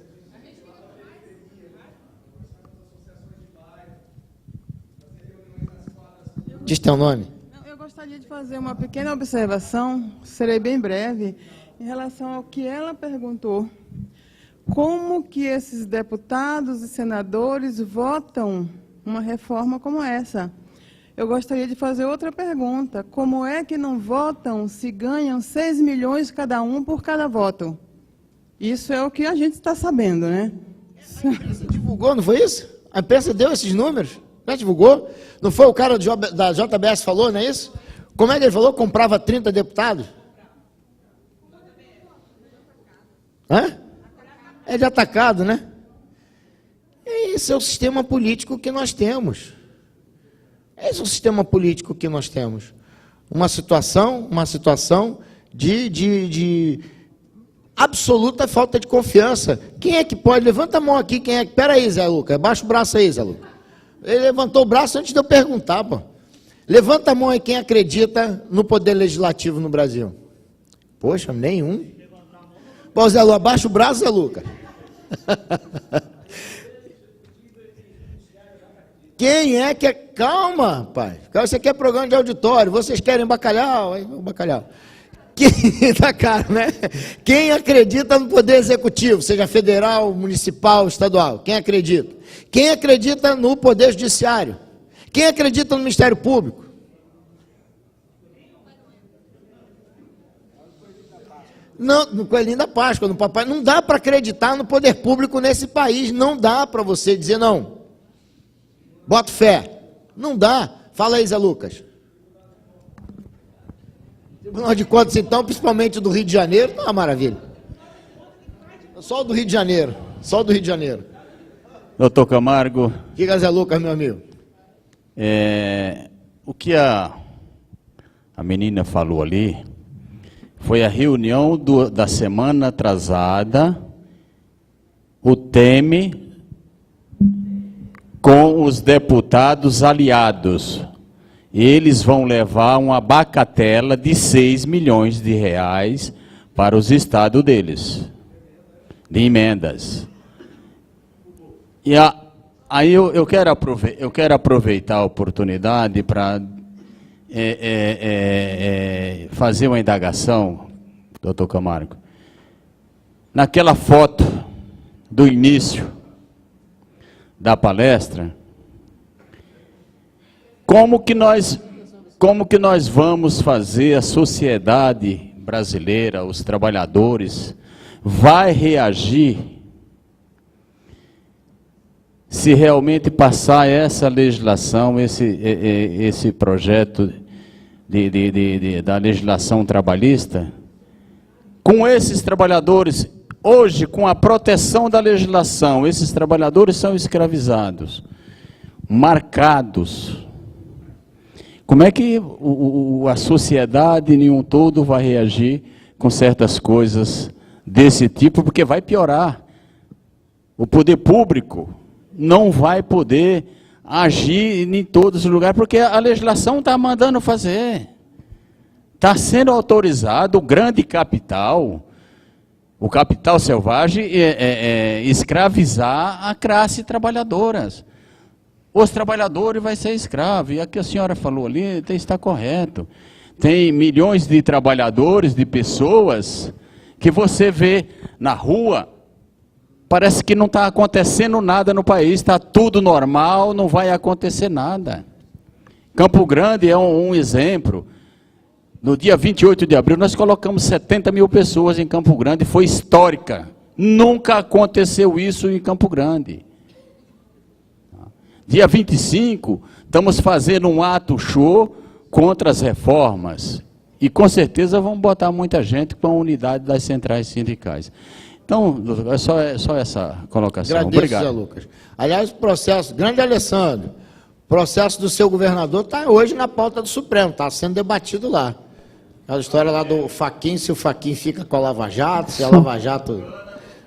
Diz teu nome. Eu gostaria de fazer uma pequena observação, serei bem breve, em relação ao que ela perguntou. Como que esses deputados e senadores votam uma reforma como essa? Eu gostaria de fazer outra pergunta. Como é que não votam se ganham 6 milhões cada um por cada voto? Isso é o que a gente está sabendo, né? A imprensa divulgou, não foi isso? A imprensa deu esses números? Não divulgou? Não foi o cara da JBS falou, não é isso? Como é que ele falou? Comprava 30 deputados? Hã? É de atacado, né? Esse é o sistema político que nós temos. Esse é o sistema político que nós temos. Uma situação de absoluta falta de confiança. Quem é que pode? Levanta a mão aqui, quem é que... Pera aí, Zé Lucas, baixa o braço aí, Zé Lucas. Ele levantou o braço antes de eu perguntar, pô. Levanta a mão aí quem acredita no poder legislativo no Brasil. Poxa, nenhum. Pô, Zé Lucas, abaixa o braço, Zé Lucas. Quem é que... Calma, pai. Você quer programa de auditório, vocês querem bacalhau? O bacalhau. Quem, tá caro, né? Quem acredita no poder executivo, seja federal, municipal, estadual? Quem acredita? Quem acredita no poder judiciário? Quem acredita no Ministério Público? Não, no Coelhinho da Páscoa, no papai. Não dá para acreditar no poder público nesse país. Não dá para você dizer não. Bota fé. Não dá. Fala aí, Zé Lucas. Tribunal de Contas, então, principalmente do Rio de Janeiro, tá uma maravilha. Só o do Rio de Janeiro. Só o do Rio de Janeiro. Doutor Camargo. Que Zé Lucas, meu amigo? O que a menina falou ali foi a reunião da semana atrasada, o Temer com os deputados aliados. Eles vão levar uma bagatela de 6 milhões de reais para os estados deles, de emendas. E aí eu quero aproveitar a oportunidade para fazer uma indagação, doutor Camargo. Naquela foto do início da palestra, como que nós vamos fazer a sociedade brasileira, os trabalhadores, vai reagir se realmente passar essa legislação, esse projeto da legislação trabalhista, com esses trabalhadores, hoje, com a proteção da legislação, esses trabalhadores são escravizados, marcados. Como é que a sociedade em um todo vai reagir com certas coisas desse tipo? Porque vai piorar. O poder público não vai poder agir em todos os lugares, porque a legislação está mandando fazer. Está sendo autorizado o grande capital, o capital selvagem, escravizar a classe trabalhadora. Os trabalhadores vão ser escravos, e o que a senhora falou ali está correto. Tem milhões de trabalhadores, de pessoas, que você vê na rua, parece que não está acontecendo nada no país, está tudo normal, não vai acontecer nada. Campo Grande é um exemplo. No dia 28 de abril, nós colocamos 70 mil pessoas em Campo Grande, foi histórica. Nunca aconteceu isso em Campo Grande. Dia 25, estamos fazendo um ato show contra as reformas. E com certeza vão botar muita gente com a unidade das centrais sindicais. Então, é só essa colocação. Agradeço, obrigado. Zé Lucas. Aliás, o processo, grande Alessandro, o processo do seu governador está hoje na pauta do Supremo, está sendo debatido lá. Aquela história lá do Fachin, se o Fachin fica com a Lava Jato, se a Lava Jato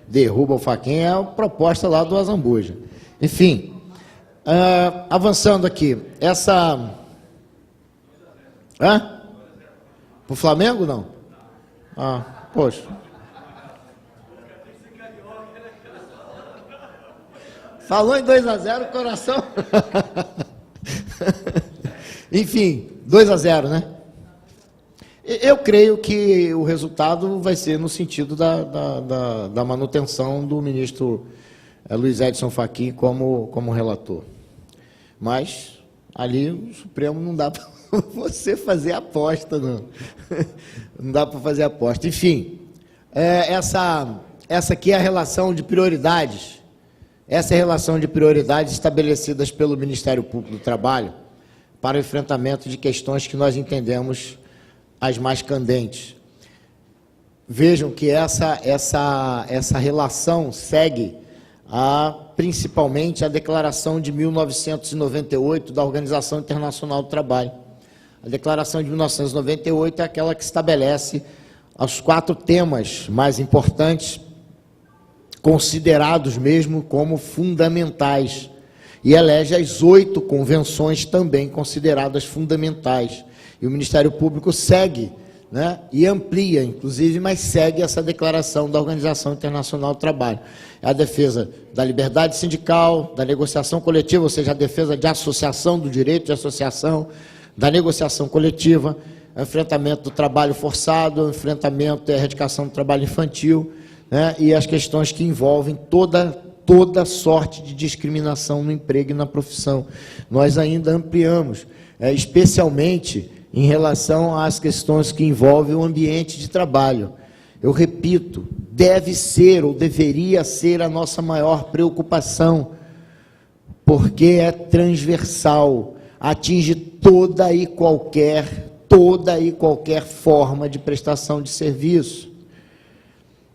derruba o Fachin, é a proposta lá do Azambuja. Enfim, avançando aqui, essa... Hã? Pro Flamengo, não? Ah, poxa. Falou em 2-0, coração. Enfim, 2-0, né? Eu creio que o resultado vai ser no sentido da manutenção do ministro Luiz Edson Fachin como relator. Mas ali o Supremo não dá para você fazer aposta, não. Não dá para fazer aposta. Enfim, essa aqui é a relação de prioridades. Essa é a relação de prioridades estabelecidas pelo Ministério Público do Trabalho para o enfrentamento de questões que nós entendemos as mais candentes. Vejam que essa relação segue principalmente a Declaração de 1998 da Organização Internacional do Trabalho. A Declaração de 1998 é aquela que estabelece os 4 temas mais importantes, considerados mesmo como fundamentais, e elege as 8 convenções também consideradas fundamentais. E o Ministério Público segue, né, e amplia, inclusive, mas segue essa declaração da Organização Internacional do Trabalho. É a defesa da liberdade sindical, da negociação coletiva, ou seja, a defesa de associação, do direito de associação, da negociação coletiva, o enfrentamento do trabalho forçado, o enfrentamento e a erradicação do trabalho infantil, né, e as questões que envolvem toda sorte de discriminação no emprego e na profissão. Nós ainda ampliamos, especialmente em relação às questões que envolvem o ambiente de trabalho. Eu repito, deve ser ou deveria ser a nossa maior preocupação, porque é transversal. atinge toda e qualquer forma de prestação de serviço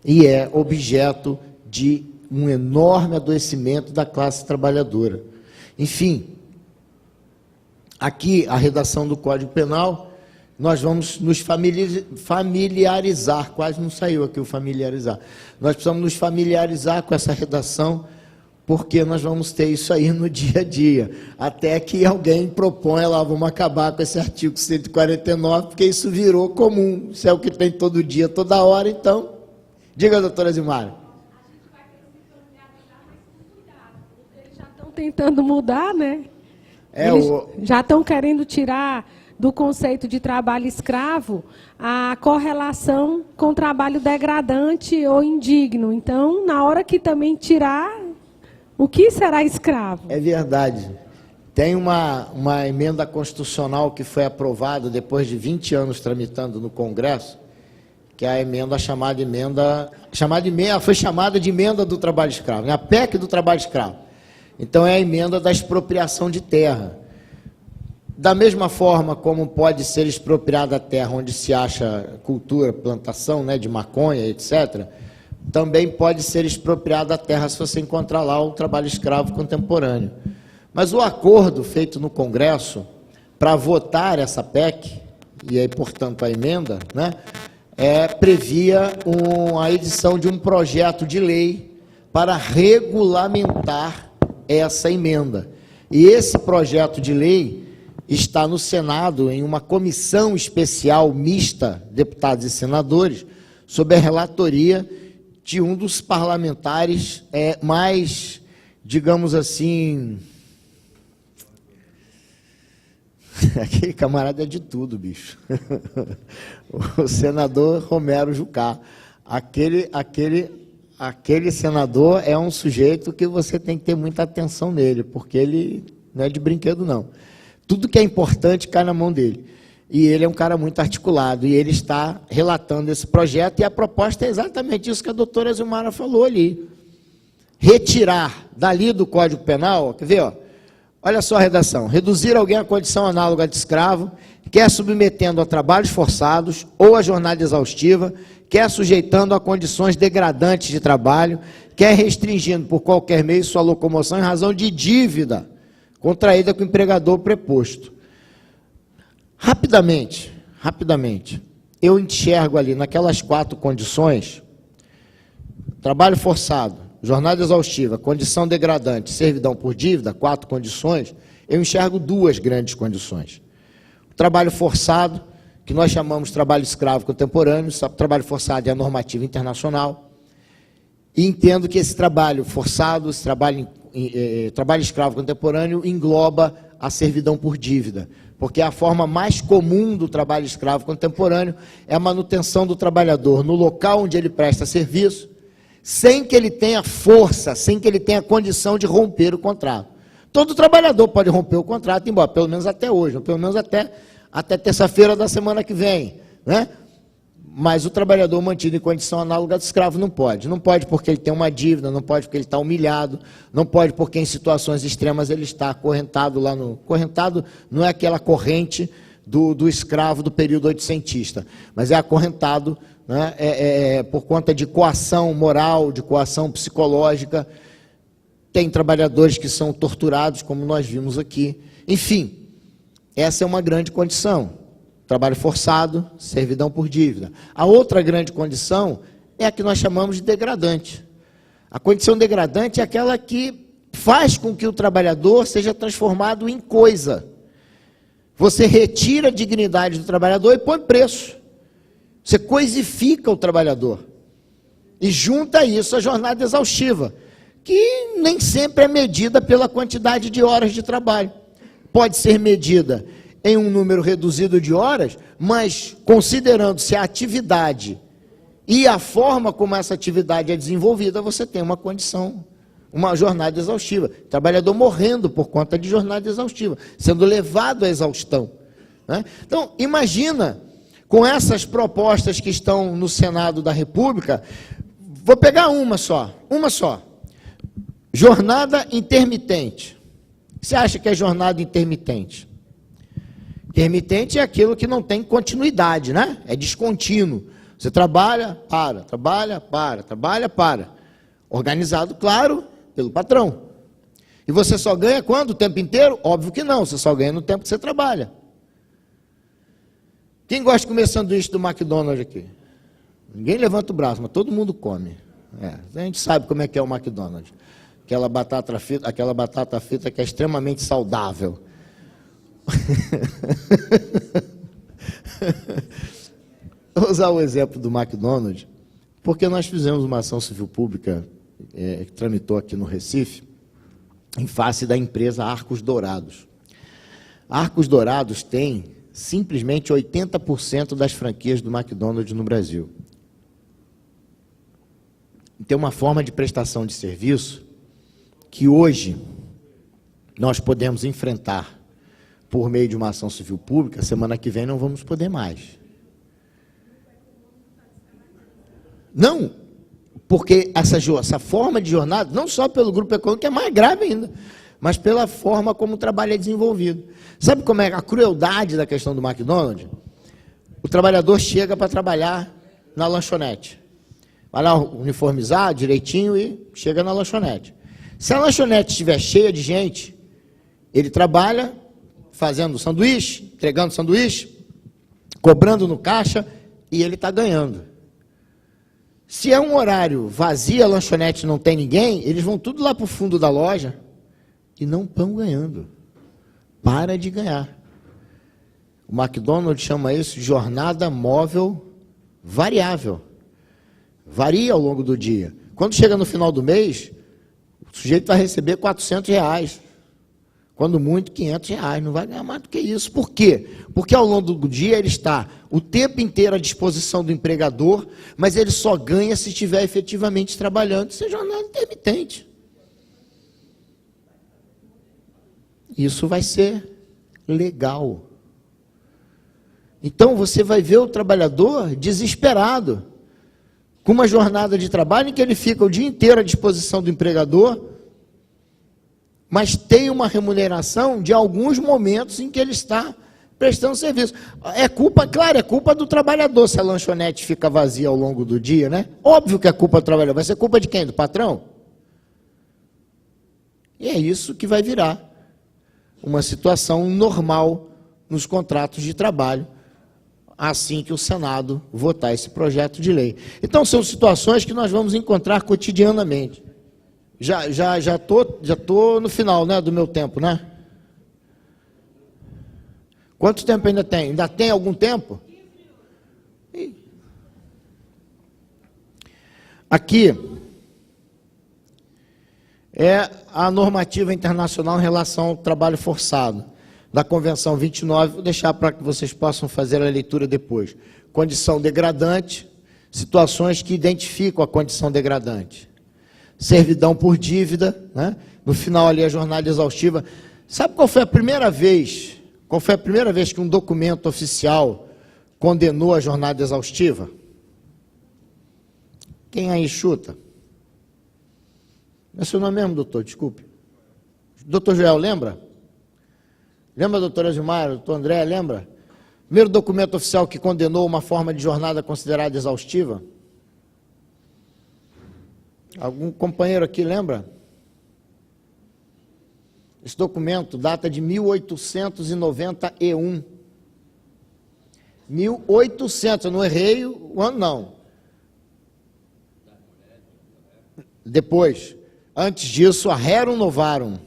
e é objeto de um enorme adoecimento da classe trabalhadora. Enfim, aqui a redação do Código Penal, nós vamos nos familiarizar, quase não saiu aqui o familiarizar, nós precisamos nos familiarizar com essa redação, porque nós vamos ter isso aí no dia a dia, até que alguém proponha lá, vamos acabar com esse artigo 149, porque isso virou comum, isso é o que tem todo dia, toda hora, então, diga, doutora Zilmara. Eles já estão tentando mudar, né? Eles já estão querendo tirar do conceito de trabalho escravo a correlação com trabalho degradante ou indigno. Então, na hora que também tirar, o que será escravo? É verdade. Tem uma emenda constitucional que foi aprovada depois de 20 anos tramitando no Congresso, que é a emenda foi chamada de emenda do trabalho escravo, né? A PEC do trabalho escravo. Então é a emenda da expropriação de terra. Da mesma forma como pode ser expropriada a terra onde se acha cultura, plantação, né, de maconha, etc., também pode ser expropriada a terra se você encontrar lá o trabalho escravo contemporâneo. Mas o acordo feito no Congresso para votar essa PEC, e aí, portanto, a emenda, né, previa a edição de um projeto de lei para regulamentar essa emenda. E esse projeto de lei está no Senado em uma comissão especial mista, deputados e senadores, sob a relatoria de um dos parlamentares mais, digamos assim... Aquele camarada é de tudo, bicho. O senador Romero Jucá. Aquele senador é um sujeito que você tem que ter muita atenção nele, porque ele não é de brinquedo, não. Tudo que é importante cai na mão dele. E ele é um cara muito articulado, e ele está relatando esse projeto, e a proposta é exatamente isso que a doutora Zilmara falou ali. Retirar dali do Código Penal, quer ver, ó? Olha só a redação. Reduzir alguém à condição análoga de escravo, quer submetendo a trabalhos forçados ou a jornada exaustiva, quer sujeitando a condições degradantes de trabalho, quer restringindo por qualquer meio sua locomoção em razão de dívida contraída com o empregador preposto. Rapidamente, eu enxergo ali naquelas 4 condições, trabalho forçado, jornada exaustiva, condição degradante, servidão por dívida, 4 condições, eu enxergo 2 grandes condições. O trabalho forçado, que nós chamamos de trabalho escravo contemporâneo, trabalho forçado é a normativa internacional, e entendo que esse trabalho forçado, esse trabalho escravo contemporâneo, engloba a servidão por dívida, porque a forma mais comum do trabalho escravo contemporâneo é a manutenção do trabalhador no local onde ele presta serviço, sem que ele tenha força, sem que ele tenha condição de romper o contrato. Todo trabalhador pode romper o contrato, embora, pelo menos até hoje, ou pelo menos até terça-feira da semana que vem, né? Mas o trabalhador mantido em condição análoga de escravo não pode. Não pode porque ele tem uma dívida, não pode porque ele está humilhado, não pode porque em situações extremas ele está acorrentado lá no... Acorrentado não é aquela corrente do escravo do período oitocentista, mas é acorrentado, né, por conta de coação moral, de coação psicológica. Tem trabalhadores que são torturados, como nós vimos aqui. Enfim, essa é uma grande condição. Trabalho forçado, servidão por dívida. A outra grande condição é a que nós chamamos de degradante. A condição degradante é aquela que faz com que o trabalhador seja transformado em coisa. Você retira a dignidade do trabalhador e põe preço. Você coisifica o trabalhador. E junta isso a jornada exaustiva, que nem sempre é medida pela quantidade de horas de trabalho. Pode ser medida em um número reduzido de horas, mas considerando-se a atividade e a forma como essa atividade é desenvolvida, você tem uma condição, uma jornada exaustiva. Trabalhador morrendo por conta de jornada exaustiva, sendo levado à exaustão, né? Então, imagina, com essas propostas que estão no Senado da República, vou pegar uma só. Jornada intermitente. Você acha que é jornada intermitente? Intermitente é aquilo que não tem continuidade, né? É descontínuo. Você trabalha, para, trabalha, para, trabalha, para. Organizado, claro, pelo patrão. E você só ganha quando? O tempo inteiro? Óbvio que não, você só ganha no tempo que você trabalha. Quem gosta de comer sanduíche do McDonald's aqui? Ninguém levanta o braço, mas todo mundo come. A gente sabe como é que é o McDonald's. Aquela batata frita que é extremamente saudável. Vou usar o exemplo do McDonald's, porque nós fizemos uma ação civil pública que tramitou aqui no Recife, em face da empresa Arcos Dourados. Arcos Dourados tem simplesmente 80% das franquias do McDonald's no Brasil. Tem uma forma de prestação de serviço que hoje nós podemos enfrentar por meio de uma ação civil pública, semana que vem não vamos poder mais. Não, porque essa forma de jornada, não só pelo grupo econômico, que é mais grave ainda, mas pela forma como o trabalho é desenvolvido. Sabe como é a crueldade da questão do McDonald's? O trabalhador chega para trabalhar na lanchonete. Vai lá uniformizar direitinho e chega na lanchonete. Se a lanchonete estiver cheia de gente, ele trabalha fazendo sanduíche, entregando sanduíche, cobrando no caixa, e ele está ganhando. Se é um horário vazio, a lanchonete não tem ninguém, eles vão tudo lá para o fundo da loja e não estão ganhando. Para de ganhar. O McDonald's chama isso de jornada móvel variável. Varia ao longo do dia. Quando chega no final do mês, o sujeito vai receber R$400. Quando muito, R$500. Não vai ganhar mais do que isso. Por quê? Porque ao longo do dia ele está o tempo inteiro à disposição do empregador, mas ele só ganha se estiver efetivamente trabalhando. Isso é jornada intermitente. Isso vai ser legal. Então você vai ver o trabalhador desesperado, com uma jornada de trabalho em que ele fica o dia inteiro à disposição do empregador, mas tem uma remuneração de alguns momentos em que ele está prestando serviço. É culpa do trabalhador se a lanchonete fica vazia ao longo do dia, né? Óbvio que é culpa do trabalhador. Vai ser culpa de quem? Do patrão? E é isso que vai virar uma situação normal nos contratos de trabalho, assim que o Senado votar esse projeto de lei. Então, são situações que nós vamos encontrar cotidianamente. Já tô no final, né, do meu tempo, né? Quanto tempo ainda tem? Ainda tem algum tempo? Aqui é a normativa internacional em relação ao trabalho forçado, da Convenção 29, vou deixar para que vocês possam fazer a leitura depois. Condição degradante, situações que identificam a condição degradante. Servidão por dívida, né? No final ali a jornada exaustiva. Sabe qual foi a primeira vez que um documento oficial condenou a jornada exaustiva? Quem aí chuta? Não é seu nome mesmo, doutor? Desculpe. Doutor Joel, lembra? Lembra, doutora Gilmar, doutor André, lembra? Primeiro documento oficial que condenou uma forma de jornada considerada exaustiva? Algum companheiro aqui lembra? Esse documento data de 1891. 1800, eu não errei o ano, não. Depois, antes disso, a Rerum Novarum,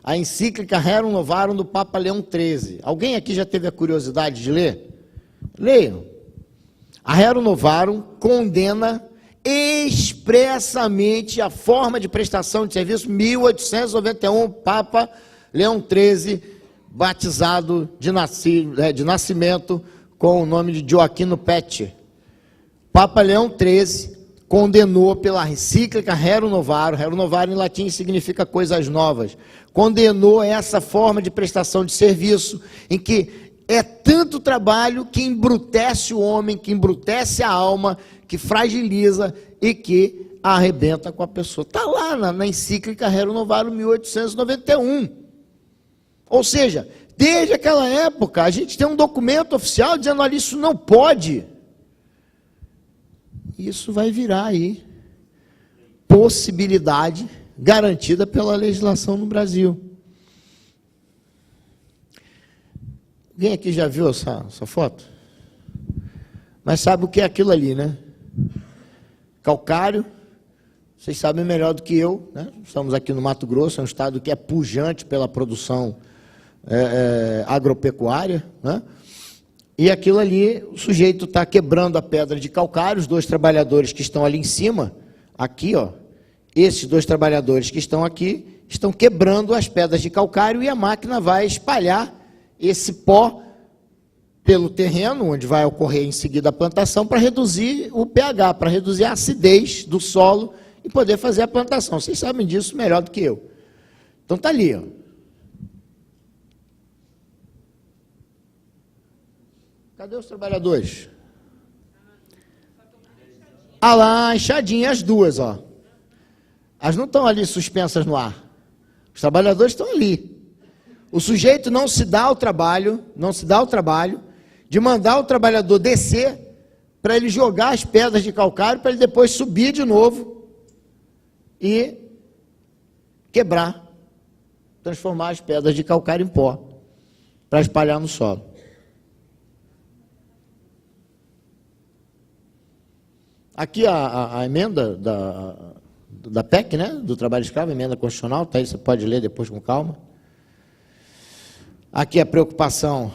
a encíclica Rerum Novarum do Papa Leão XIII. Alguém aqui já teve a curiosidade de ler? Leiam. A Rerum Novarum condena expressamente a forma de prestação de serviço 1891, Papa Leão XIII, batizado de nascimento com o nome de Joaquino Pecci. Papa Leão XIII condenou pela encíclica Rerum Novarum em latim significa coisas novas, condenou essa forma de prestação de serviço em que é tanto trabalho que embrutece o homem, que embrutece a alma, que fragiliza e que arrebenta com a pessoa. Está lá na encíclica Rerum Novarum 1891. Ou seja, Desde aquela época, a gente tem um documento oficial dizendo, olha, isso não pode. Isso vai virar aí possibilidade garantida pela legislação no Brasil. Alguém aqui já viu essa foto? Mas sabe o que é aquilo ali, né? Calcário, vocês sabem melhor do que eu, né? Estamos aqui no Mato Grosso, é um estado que é pujante pela produção agropecuária, né? E aquilo ali, o sujeito está quebrando a pedra de calcário, os dois trabalhadores que estão ali em cima, aqui, ó, esses dois trabalhadores que estão aqui, estão quebrando as pedras de calcário e a máquina vai espalhar esse pó pelo terreno, onde vai ocorrer em seguida a plantação, para reduzir o pH, para reduzir a acidez do solo e poder fazer a plantação. Vocês sabem disso melhor do que eu. Então está ali, ó. Cadê os trabalhadores? Ah lá, enxadinha, as duas, ó. Elas não estão ali suspensas no ar. Os trabalhadores estão ali. O sujeito não se dá o trabalho de mandar o trabalhador descer para ele jogar as pedras de calcário, para ele depois subir de novo e quebrar, transformar as pedras de calcário em pó, para espalhar no solo. Aqui a emenda da PEC, né, do trabalho escravo, emenda constitucional, tá aí, você pode ler depois com calma. Aqui a preocupação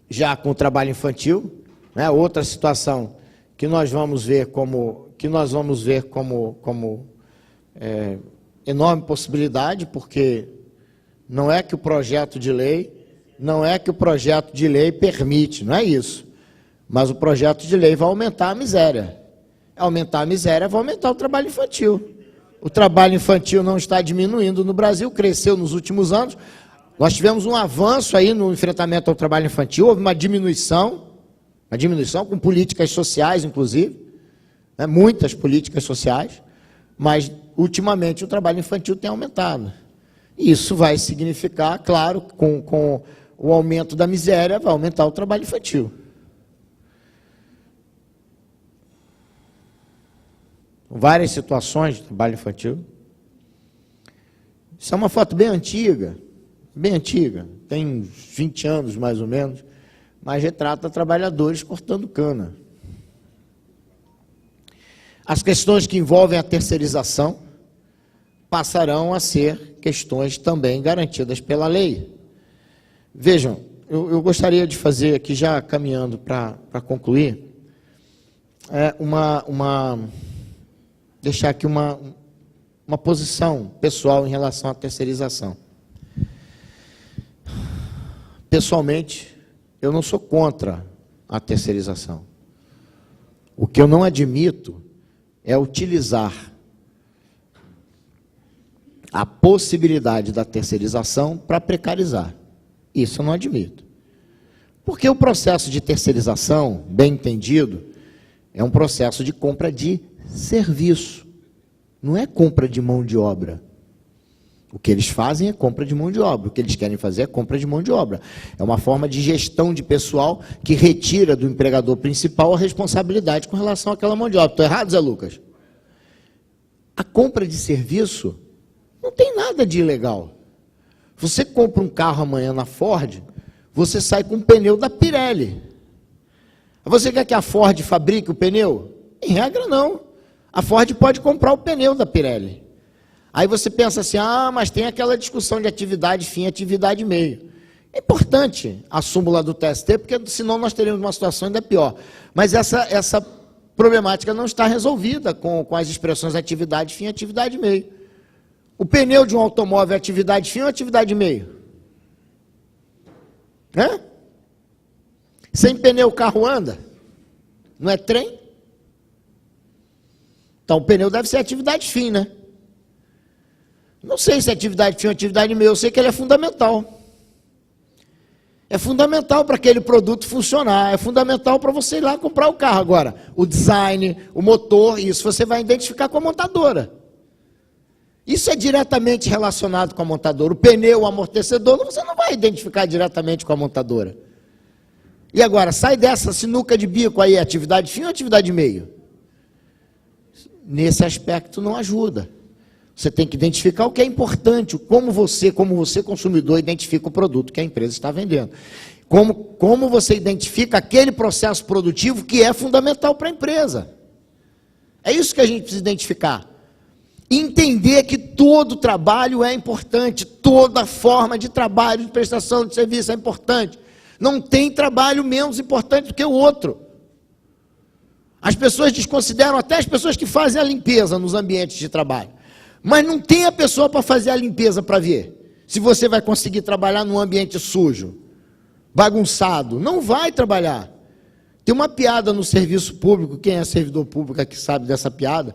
já com o trabalho infantil, né, outra situação que nós vamos ver como enorme possibilidade, porque não é que o projeto de lei permite, não é isso. Mas o projeto de lei vai aumentar a miséria. Aumentar a miséria vai aumentar o trabalho infantil. O trabalho infantil não está diminuindo no Brasil, cresceu nos últimos anos. Nós tivemos um avanço aí no enfrentamento ao trabalho infantil, houve uma diminuição com políticas sociais, inclusive, né, muitas políticas sociais, mas, ultimamente, o trabalho infantil tem aumentado. Isso vai significar, claro, com o aumento da miséria, vai aumentar o trabalho infantil. Várias situações de trabalho infantil. Isso é uma foto bem antiga, tem 20 anos mais ou menos, mas retrata trabalhadores cortando cana. As questões que envolvem a terceirização passarão a ser questões também garantidas pela lei. Vejam, eu gostaria de fazer aqui, já caminhando para concluir, deixar aqui uma posição pessoal em relação à terceirização. Pessoalmente, eu não sou contra a terceirização. O que eu não admito é utilizar a possibilidade da terceirização para precarizar. Isso eu não admito. Porque o processo de terceirização, bem entendido, é um processo de compra de serviço, não é compra de mão de obra. O que eles fazem é compra de mão de obra, o que eles querem fazer é compra de mão de obra. É uma forma de gestão de pessoal que retira do empregador principal a responsabilidade com relação àquela mão de obra. Estou errado, Zé Lucas? A compra de serviço não tem nada de ilegal. Você compra um carro amanhã na Ford, você sai com um pneu da Pirelli. Você quer que a Ford fabrique o pneu? Em regra, não. A Ford pode comprar o pneu da Pirelli. Aí você pensa assim, mas tem aquela discussão de atividade fim, atividade meio. É importante a súmula do TST, porque senão nós teríamos uma situação ainda pior. Mas essa problemática não está resolvida com as expressões atividade fim, atividade meio. O pneu de um automóvel é atividade fim ou atividade meio? Hã? Sem pneu o carro anda? Não é trem? Então o pneu deve ser atividade fim, né? Não sei se é atividade fim ou atividade meio, eu sei que ele é fundamental. É fundamental para aquele produto funcionar, é fundamental para você ir lá comprar o carro. Agora, o design, o motor, isso você vai identificar com a montadora. Isso é diretamente relacionado com a montadora. O pneu, o amortecedor, você não vai identificar diretamente com a montadora. E agora, sai dessa sinuca de bico aí, atividade fim ou atividade meio? Nesse aspecto não ajuda. Você tem que identificar o que é importante, como você consumidor, identifica o produto que a empresa está vendendo. Como você identifica aquele processo produtivo que é fundamental para a empresa. É isso que a gente precisa identificar. Entender que todo trabalho é importante, toda forma de trabalho, de prestação de serviço é importante. Não tem trabalho menos importante do que o outro. As pessoas desconsideram até as pessoas que fazem a limpeza nos ambientes de trabalho. Mas não tem a pessoa para fazer a limpeza para ver se você vai conseguir trabalhar num ambiente sujo, bagunçado. Não vai trabalhar. Tem uma piada no serviço público, quem é servidor público aqui sabe dessa piada,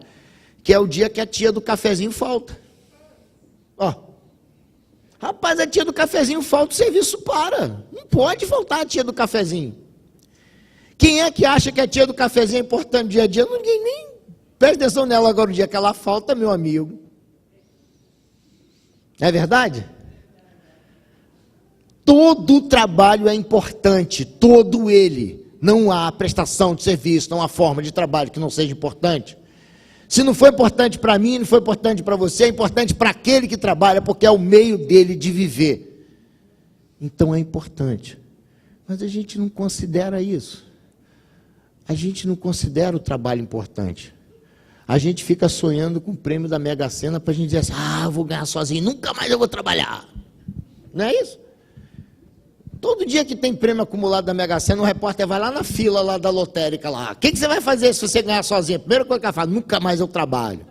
que é o dia que a tia do cafezinho falta. Ó, rapaz, a tia do cafezinho falta, o serviço para. Não pode faltar a tia do cafezinho. Quem é que acha que a tia do cafezinho é importante no dia a dia? Ninguém nem presta atenção nela agora, o dia que ela falta, meu amigo. Não é verdade? Todo trabalho é importante, todo ele. Não há prestação de serviço, não há forma de trabalho que não seja importante. Se não foi importante para mim, não foi importante para você, é importante para aquele que trabalha, porque é o meio dele de viver. Então é importante. Mas a gente não considera isso. A gente não considera o trabalho importante. A gente fica sonhando com o prêmio da Mega Sena para a gente dizer assim, eu vou ganhar sozinho, nunca mais eu vou trabalhar. Não é isso? Todo dia que tem prêmio acumulado da Mega Sena, o repórter vai lá na fila lá da lotérica lá. O que você vai fazer se você ganhar sozinho? A primeira coisa que ela fala, nunca mais eu trabalho.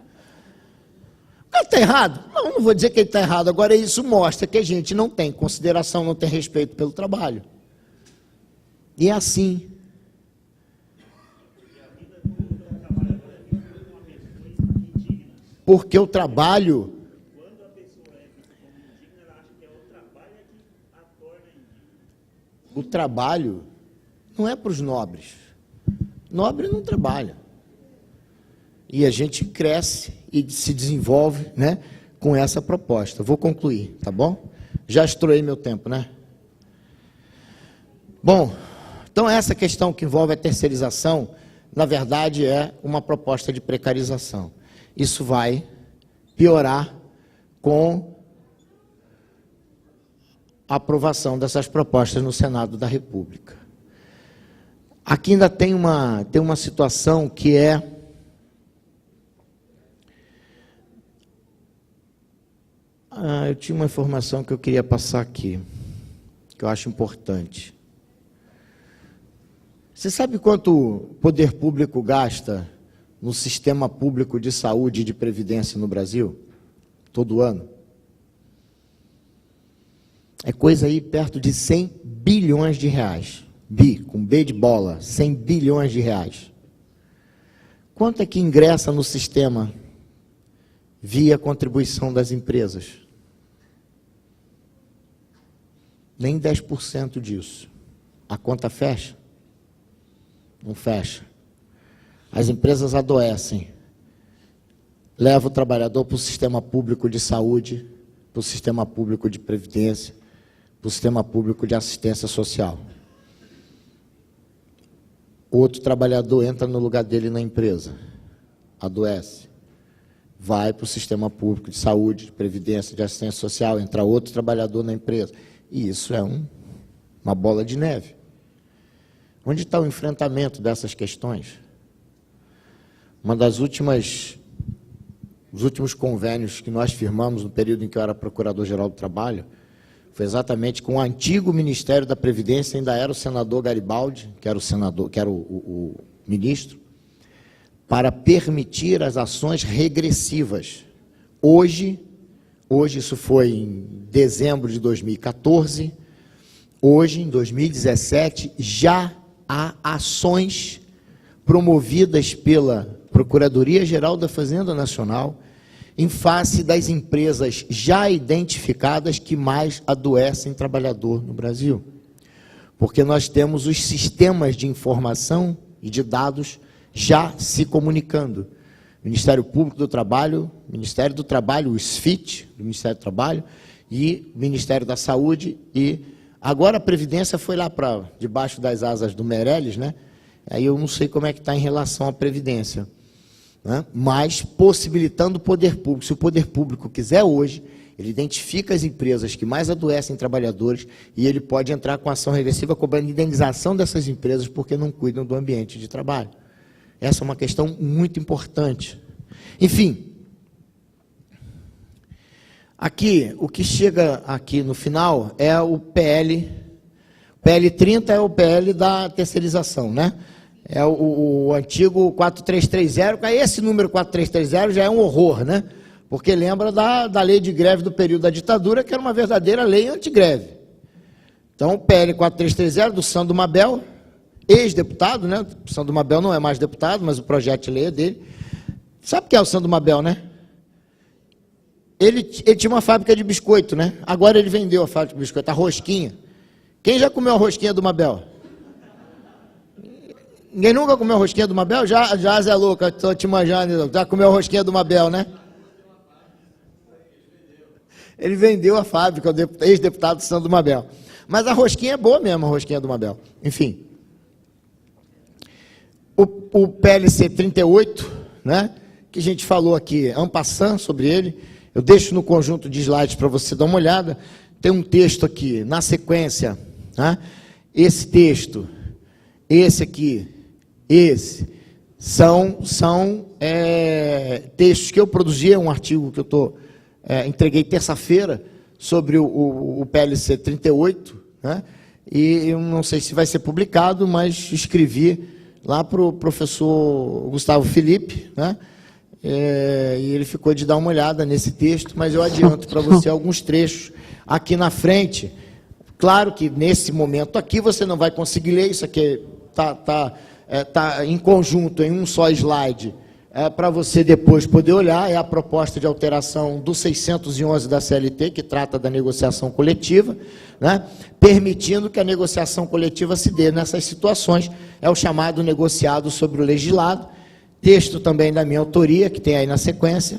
O cara está errado? Não vou dizer que ele está errado. Agora isso mostra que a gente não tem consideração, não tem respeito pelo trabalho. E é assim. Porque o trabalho... O trabalho não é para os nobres. Nobre não trabalha. E a gente cresce e se desenvolve, né, com essa proposta. Vou concluir, tá bom? Já estourei meu tempo, né? Bom, então essa questão que envolve a terceirização, na verdade, é uma proposta de precarização. Isso vai piorar com a aprovação dessas propostas no Senado da República. Aqui ainda tem uma situação que é eu tinha uma informação que eu queria passar aqui, que eu acho importante. Você sabe quanto o poder público gasta no sistema público de saúde e de previdência no Brasil? Todo ano? É coisa aí perto de 100 bilhões de reais. Com B de bola, 100 bilhões de reais. Quanto é que ingressa no sistema via contribuição das empresas? Nem 10% disso. A conta fecha? Não fecha. As empresas adoecem. Leva o trabalhador para o sistema público de saúde, para o sistema público de previdência, para o sistema público de assistência social. Outro trabalhador entra no lugar dele na empresa, adoece, vai para o sistema público de saúde, de previdência, de assistência social, entra outro trabalhador na empresa. E isso é uma bola de neve. Onde está o enfrentamento dessas questões? Os últimos convênios que nós firmamos no período em que eu era Procurador-Geral do Trabalho, foi exatamente com o antigo Ministério da Previdência, ainda era o senador Garibaldi, que era o ministro, para permitir as ações regressivas. Hoje, isso foi em dezembro de 2014, hoje, em 2017, já há ações promovidas pela Procuradoria-Geral da Fazenda Nacional, em face das empresas já identificadas que mais adoecem trabalhador no Brasil. Porque nós temos os sistemas de informação e de dados já se comunicando. Ministério Público do Trabalho, Ministério do Trabalho, o SFIT, do Ministério do Trabalho, e Ministério da Saúde, e agora a Previdência foi lá para debaixo das asas do Meirelles, né? Aí eu não sei como é que está em relação à Previdência, né? Mas possibilitando o poder público, se o poder público quiser hoje, ele identifica as empresas que mais adoecem trabalhadores e ele pode entrar com ação regressiva cobrando indenização dessas empresas porque não cuidam do ambiente de trabalho. Essa é uma questão muito importante. Enfim, aqui, o que chega aqui no final é o PL. PL 30 é o PL da terceirização, né? É o antigo 4330, esse número 4330 já é um horror, né? Porque lembra da lei de greve do período da ditadura, que era uma verdadeira lei antigreve. Então, o PL 4330 do Sandro Mabel, ex-deputado, né? O Sandro Mabel não é mais deputado, mas o projeto de lei é dele. Sabe o que é o Sandro Mabel, né? Ele tinha uma fábrica de biscoito, né? Agora ele vendeu a fábrica de biscoito, a rosquinha. Quem já comeu a rosquinha do Mabel? Ninguém nunca comeu a rosquinha do Mabel? Já, Zé Louca, estou te manjando. Já comeu a rosquinha do Mabel, né? Ele vendeu a fábrica, o ex-deputado Sandro Mabel. Mas a rosquinha é boa mesmo, a rosquinha do Mabel. Enfim. O PLC 38, né, que a gente falou aqui, en passant sobre ele, eu deixo no conjunto de slides para você dar uma olhada. Tem um texto aqui, na sequência, né, esse texto, esse aqui, esse, são textos que eu produzi, é um artigo que eu entreguei terça-feira sobre o PLC 38, né? E eu não sei se vai ser publicado, mas escrevi lá para o professor Gustavo Felipe, né? E ele ficou de dar uma olhada nesse texto, mas eu adianto para você alguns trechos aqui na frente. Claro que nesse momento aqui você não vai conseguir ler, isso aqui tá em conjunto, em um só slide, para você depois poder olhar, é a proposta de alteração do 611 da CLT, que trata da negociação coletiva, né, permitindo que a negociação coletiva se dê nessas situações, é o chamado negociado sobre o legislado, texto também da minha autoria, que tem aí na sequência,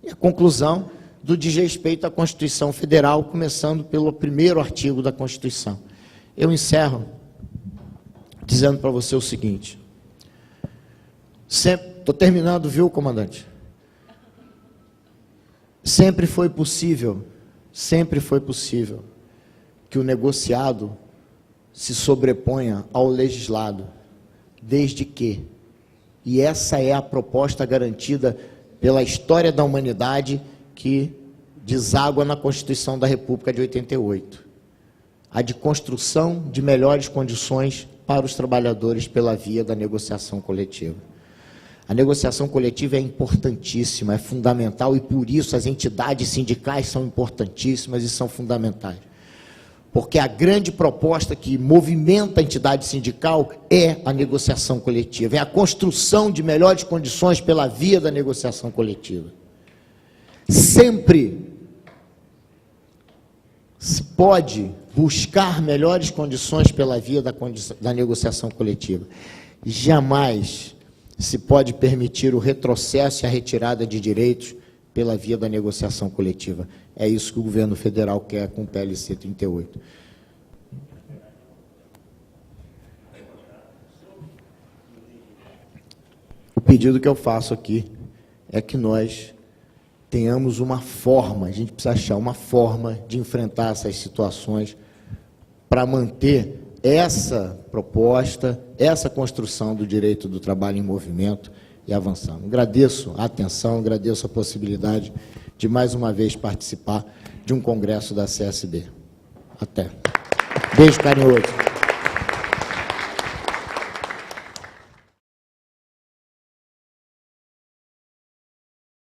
e a conclusão do desrespeito à Constituição Federal, começando pelo primeiro artigo da Constituição. Eu encerro dizendo para você o seguinte, estou terminando, viu, comandante? Sempre foi possível que o negociado se sobreponha ao legislado, desde que, e essa é a proposta garantida pela história da humanidade que deságua na Constituição da República de 88, a de construção de melhores condições para os trabalhadores pela via da negociação coletiva. A negociação coletiva é importantíssima, é fundamental, e por isso as entidades sindicais são importantíssimas e são fundamentais. Porque a grande proposta que movimenta a entidade sindical é a negociação coletiva, é a construção de melhores condições pela via da negociação coletiva. Sempre se pode buscar melhores condições pela via da negociação coletiva. Jamais se pode permitir o retrocesso e a retirada de direitos pela via da negociação coletiva. É isso que o governo federal quer com o PLC 38. O pedido que eu faço aqui é que nós tenhamos uma forma, a gente precisa achar uma forma de enfrentar essas situações para manter essa proposta, essa construção do direito do trabalho em movimento e avançando. Agradeço a atenção, agradeço a possibilidade de mais uma vez participar de um congresso da CSB. Até. Beijo carinhoso.